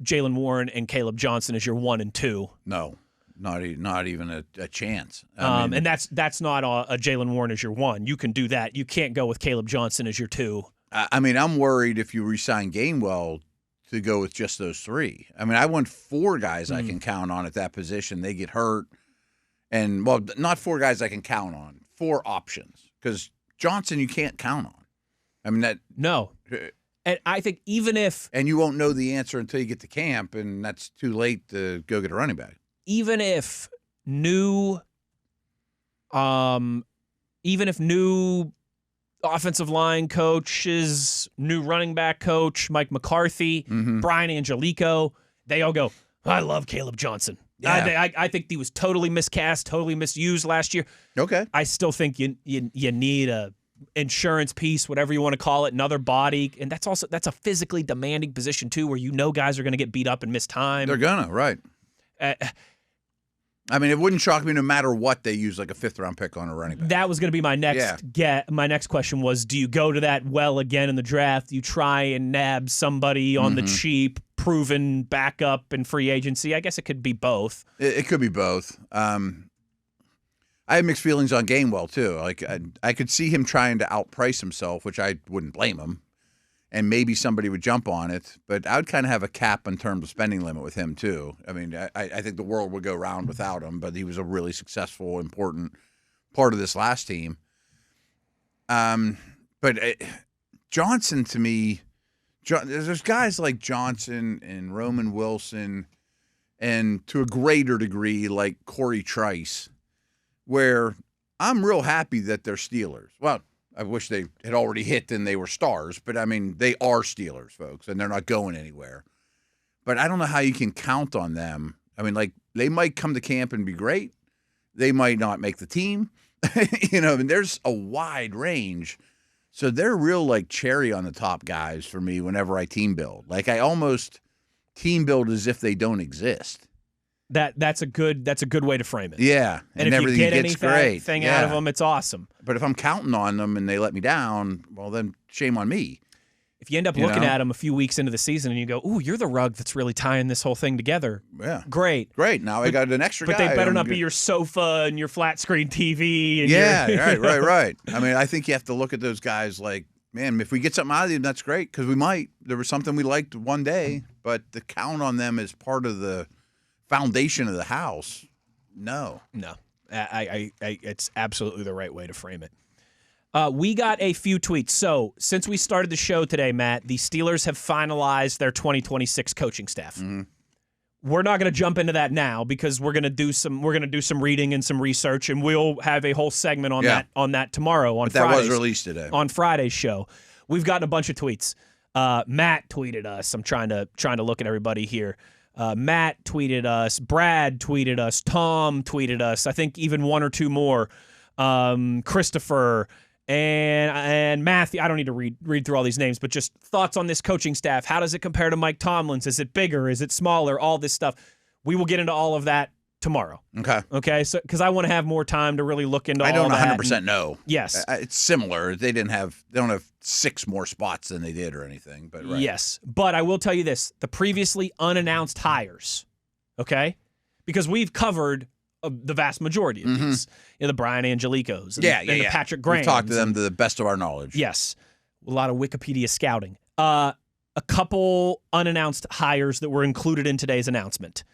Jaylen Warren and Caleb Johnson as your 1 and 2. No, not even a chance. And that's not a Jaylen Warren as your 1. You can do that. You can't go with Caleb Johnson as your 2. I'm worried if you re-sign Gainwell to go with just those 3. I want 4 guys I can count on at that position. They get hurt. And, well, not 4 guys I can count on. 4 options. Because Johnson you can't count on. No. And I think even if... And you won't know the answer until you get to camp, and that's too late to go get a running back. Even if new offensive line coaches, new running back coach, Mike McCarthy, Brian Angelico, they all go, I love Caleb Johnson. Yeah. I think he was totally miscast, totally misused last year. Okay. I still think you need a insurance piece, whatever you want to call it, another body, and that's a physically demanding position too, where guys are going to get beat up and miss time. They're gonna, right? It wouldn't shock me no matter what they use like a 5th-round pick on a running back. That was going to be my next My next question was, do you go to that well again in the draft? Do you try and nab somebody on the cheap, proven backup in free agency? I guess it could be both. It could be both. I have mixed feelings on Gainwell too. Like I could see him trying to outprice himself, which I wouldn't blame him, and maybe somebody would jump on it. But I would kind of have a cap in terms of spending limit with him too. I think the world would go round without him, but he was a really successful, important part of this last team. Johnson to me, there's guys like Johnson and Roman Wilson, and to a greater degree like Corey Trice, where I'm real happy that they're Steelers. Well, I wish they had already hit and they were stars, but they are Steelers, folks, and they're not going anywhere. But I don't know how you can count on them. They might come to camp and be great. They might not make the team. There's a wide range. So they're real like cherry on the top guys for me whenever I team build. Like I almost team build as if they don't exist. That's a good way to frame it. Yeah, and if everything you get gets great. Anything out of them, it's awesome. But if I'm counting on them and they let me down, well, then shame on me. If you end up looking at them a few weeks into the season and you go, "Ooh, you're the rug that's really tying this whole thing together." Yeah, great. Now I got an extra guy. But they better not be your sofa and your flat screen TV. And right. I think you have to look at those guys like, man, if we get something out of them, that's great because we might. There was something we liked one day, but to count on them as part of the foundation of the house, no. It's absolutely the right way to frame it. We got a few tweets. So since we started the show today, Matt, the Steelers have finalized their 2026 coaching staff. We're not going to jump into that now because we're going to do some reading and some research, and we'll have a whole segment on that tomorrow on Friday. That was released today on Friday's show. We've gotten a bunch of tweets. Matt tweeted us. I'm trying to look at everybody here. Matt tweeted us. Brad tweeted us. Tom tweeted us. I think even one or two more. Christopher and Matthew. I don't need to read through all these names, but just thoughts on this coaching staff. How does it compare to Mike Tomlin's? Is it bigger? Is it smaller? All this stuff. We will get into all of that tomorrow. Okay. So because I want to have more time to really look into all that. I don't 100% know. Yes. It's similar. They don't have 6 more spots than they did or anything. But right. Yes. But I will tell you this: the previously unannounced hires. Okay, because we've covered the vast majority of these. The Brian Angelicos. And the Patrick Grahams. We've talked to them to the best of our knowledge. Yes. A lot of Wikipedia scouting. A couple unannounced hires that were included in today's announcement.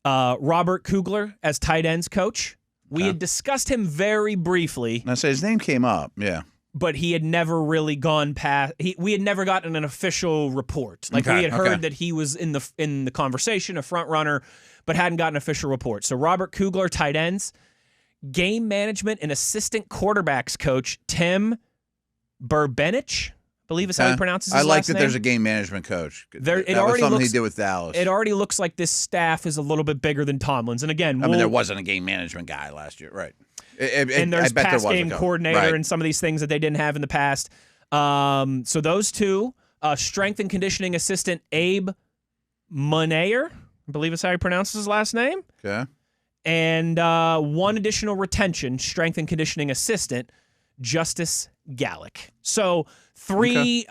Robert Kugler as tight ends coach. We had discussed him very briefly. I say his name came up, yeah. But he had never really gone past. We had never gotten an official report. We had heard that he was in the conversation, a front runner, but hadn't gotten an official report. So Robert Kugler, tight ends, game management and assistant quarterbacks coach Tim Burbenich, I believe is how he pronounces his last name. I like that there's a game management coach. That was something he did with Dallas. It already looks like this staff is a little bit bigger than Tomlin's. And again, there wasn't a game management guy last year, right? And there's pass game coordinator and some of these things that they didn't have in the past. So those two, strength and conditioning assistant Abe Munayer, I believe is how he pronounces his last name. Okay. And one additional retention, strength and conditioning assistant, Justice Gallic. So three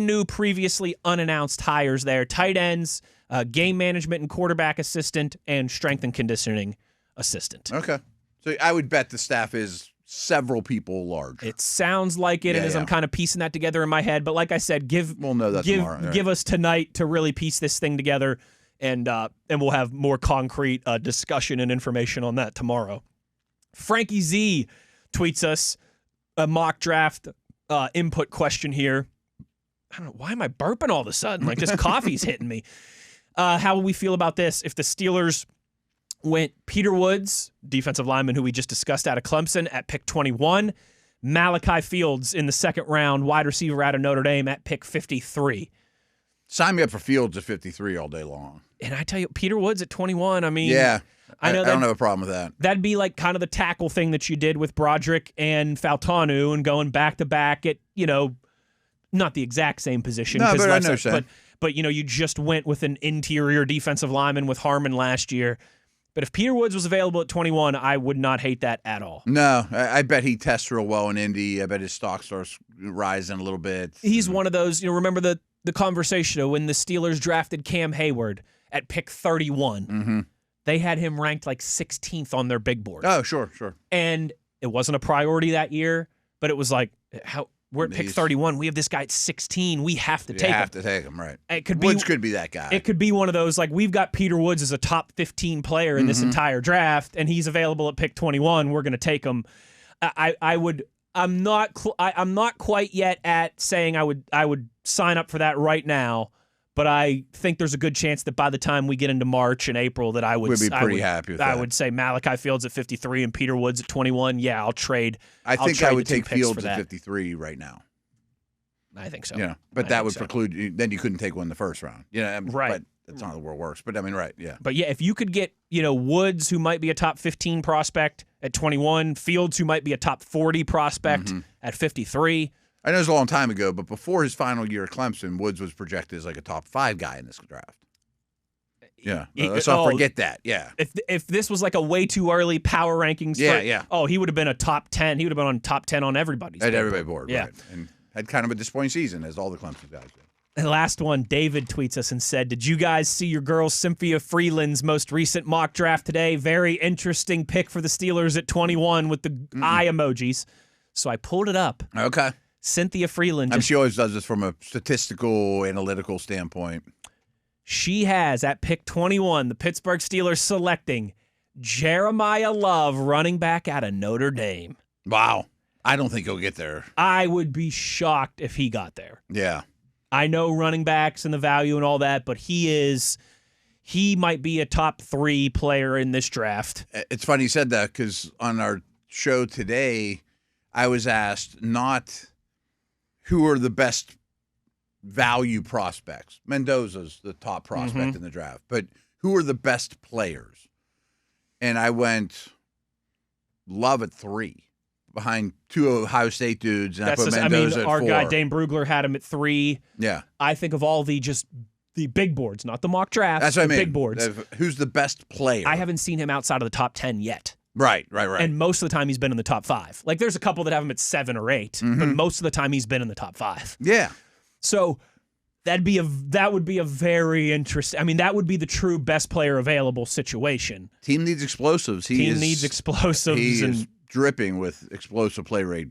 new previously unannounced hires there: tight ends, game management and quarterback assistant, and strength and conditioning assistant. Okay. So I would bet the staff is several people large. It sounds like it, and as I'm kind of piecing that together in my head. But like I said, we'll know that tomorrow. Right. Give us tonight to really piece this thing together, and we'll have more concrete discussion and information on that tomorrow. Frankie Z tweets us a mock draft input question here. I don't know, why am I burping all of a sudden? Like, just coffee's hitting me. How will we feel about this if the Steelers went Peter Woods, defensive lineman who we just discussed out of Clemson, at pick 21, Malachi Fields in the second round, wide receiver out of Notre Dame at pick 53? Sign me up for Fields at 53 all day long. And I tell you, Peter Woods at 21, I mean... Yeah, I don't have a problem with that. That'd be like kind of the tackle thing that you did with Broderick and Faltanu and going back-to-back at, not the exact same position. No, but I know what but you just went with an interior defensive lineman with Harmon last year. But if Peter Woods was available at 21, I would not hate that at all. No, I bet he tests real well in Indy. I bet his stock starts rising a little bit. He's one of those, remember the conversation when the Steelers drafted Cam Hayward at pick 31. Mm-hmm. They had him ranked like 16th on their big board. Oh, sure. And it wasn't a priority that year, but it was like, we're at pick 31. We have this guy at 16. We have to take him. You have to take him, right. Woods could be that guy. It could be one of those, like, we've got Peter Woods as a top 15 player in this entire draft, and he's available at pick 21. We're going to take him. I'm not quite yet at saying I would sign up for that right now, but I think there's a good chance that by the time we get into March and April that we'd be pretty happy with that. I would say Malachi Fields at 53 and Peter Woods at 21. Yeah, I'll trade. I think I would take Fields at 53 right now. I think so. Yeah, but that would preclude you. Then you couldn't take one in the first round. Right. But that's not how the world works. But I mean, right, yeah. But yeah, if you could get, Woods, who might be a top 15 prospect at 21, Fields, who might be a top 40 prospect at 53. I know it was a long time ago, but before his final year at Clemson, Woods was projected as like a top 5 guy in this draft. Yeah, let's not forget that. Yeah, if this was like a way too early power rankings, he would have been a top 10. He would have been on top 10 on everybody's board. At everybody's board, yeah. Right. And had kind of a disappointing season, as all the Clemson guys did. And last one, David tweets us and said, "Did you guys see your girl Cynthia Freeland's most recent mock draft today? Very interesting pick for the Steelers at 21 with the eye emojis." So I pulled it up. Okay. Cynthia Freeland. She always does this from a statistical, analytical standpoint. She has, at pick 21, the Pittsburgh Steelers selecting Jeremiah Love, running back out of Notre Dame. Wow. I don't think he'll get there. I would be shocked if he got there. Yeah. I know running backs and the value and all that, but he might be a top 3 player in this draft. It's funny you said that because on our show today, I was asked not who are the best value prospects. Mendoza's the top prospect in the draft, but who are the best players? And I went Love at 3. Behind 2 Ohio State dudes, and I put Mendoza at 4. Our guy Dane Brugler had him at 3. Yeah, I think of all the big boards, not the mock drafts. That's what I mean. Big boards. Who's the best player? I haven't seen him outside of the top 10 yet. Right. And most of the time he's been in the top 5. Like there's a couple that have him at 7 or 8, but most of the time he's been in the top 5. Yeah. So that would be a very interesting. I mean, that would be the true best player available situation. Team needs explosives. Needs explosives. He is dripping with explosive play rate,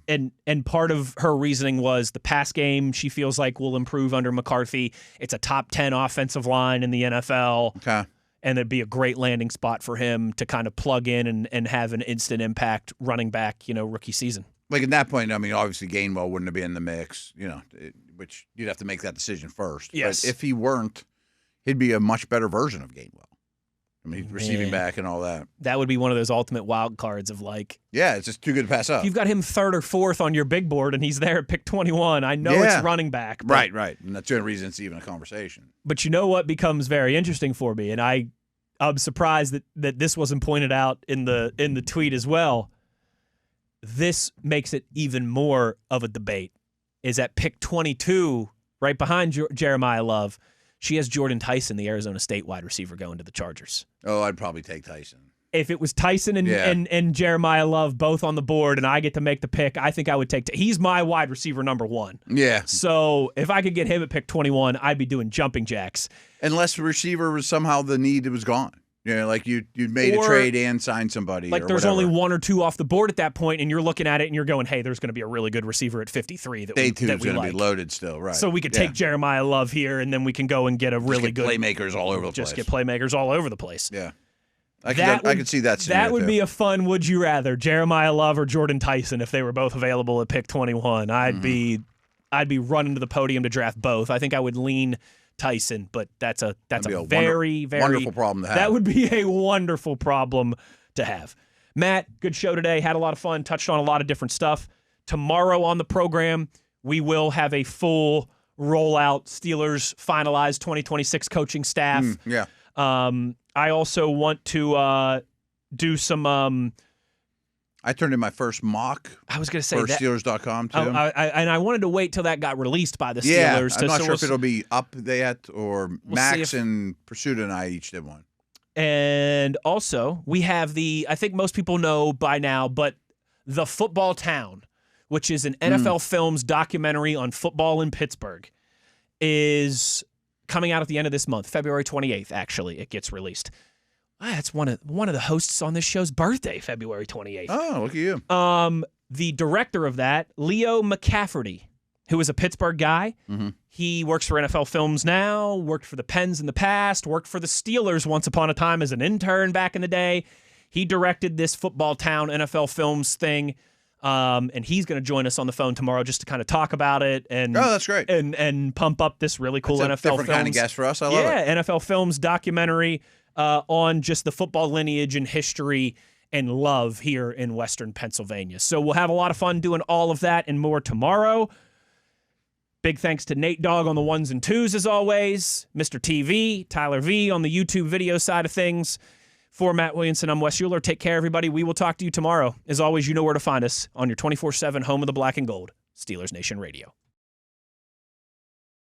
And part of her reasoning was the pass game she feels like will improve under McCarthy. It's a top 10 offensive line in the NFL. Okay. And it'd be a great landing spot for him to kind of plug in and have an instant impact running back, rookie season. Like at that point, I mean, obviously Gainwell wouldn't have been in the mix, which you'd have to make that decision first. Yes. But if he weren't, he'd be a much better version of Gainwell. I mean, receiving back and all that. That would be one of those ultimate wild cards of like... Yeah, it's just too good to pass up. If you've got him 3rd or 4th on your big board and he's there at pick 21, I know it's running back. But, right. And that's the only reason it's even a conversation. But you know what becomes very interesting for me, and I'm surprised that this wasn't pointed out in the tweet as well. This makes it even more of a debate. Is at pick 22, right behind Jeremiah Love, she has Jordan Tyson, the Arizona State wide receiver, going to the Chargers. Oh, I'd probably take Tyson. if it was Tyson and Jeremiah Love both on the board and I get to make the pick, I think I would take he's my wide receiver number 1. Yeah. So if I could get him at pick 21, I'd be doing jumping jacks. Unless the receiver was somehow the need was gone. Like you'd made a trade and signed somebody. Like or there's whatever. only 1 or 2 off the board at that point, and you're looking at it and you're going, hey, there's going to be a really good receiver at 53 that Day we 2 is going to like. be loaded still, right? So we could take Jeremiah Love here, and then we can go and get a really good playmakers all over the place. Just get playmakers all over the place. Yeah. I could see that scenario. That would be a fun would you rather, Jeremiah Love or Jordan Tyson if they were both available at pick 21. I'd be running to the podium to draft both. I think I would lean Tyson, but that's a very wonderful problem to have. That would be a wonderful problem to have. Matt, good show today. Had a lot of fun. Touched on a lot of different stuff. Tomorrow on the program, we will have a full rollout Steelers finalized 2026 coaching staff. I also want to do some. I turned in my first mock. I was going to say for that Steelers.com too. I wanted to wait till that got released by the Steelers. Yeah, I'm not sure if it'll be up yet or Max and Pursuit and I each did one. And also, we have I think most people know by now, but The Football Town, which is an NFL Films documentary on football in Pittsburgh, is coming out at the end of this month, February 28th, actually, it gets released. That's one of the hosts on this show's birthday, February 28th. Oh, look at you. The director of that, Leo McCafferty, who is a Pittsburgh guy. Mm-hmm. He works for NFL Films now, worked for the Pens in the past, worked for the Steelers once upon a time as an intern back in the day. He directed this Football Town NFL Films thing, and he's going to join us on the phone tomorrow just to kind of talk about it. And that's great. And pump up this really cool NFL different Films. Kind of guest for us. I love it. Yeah, NFL Films documentary on just the football lineage and history and love here in Western Pennsylvania. So we'll have a lot of fun doing all of that and more tomorrow. Big thanks to Nate Dogg on the 1s and 2s as always, Mr. TV, Tyler V on the YouTube video side of things. For Matt Williamson, I'm Wes Uhler. Take care, everybody. We will talk to you tomorrow. As always, you know where to find us on your 24/7 home of the black and gold, Steelers Nation Radio.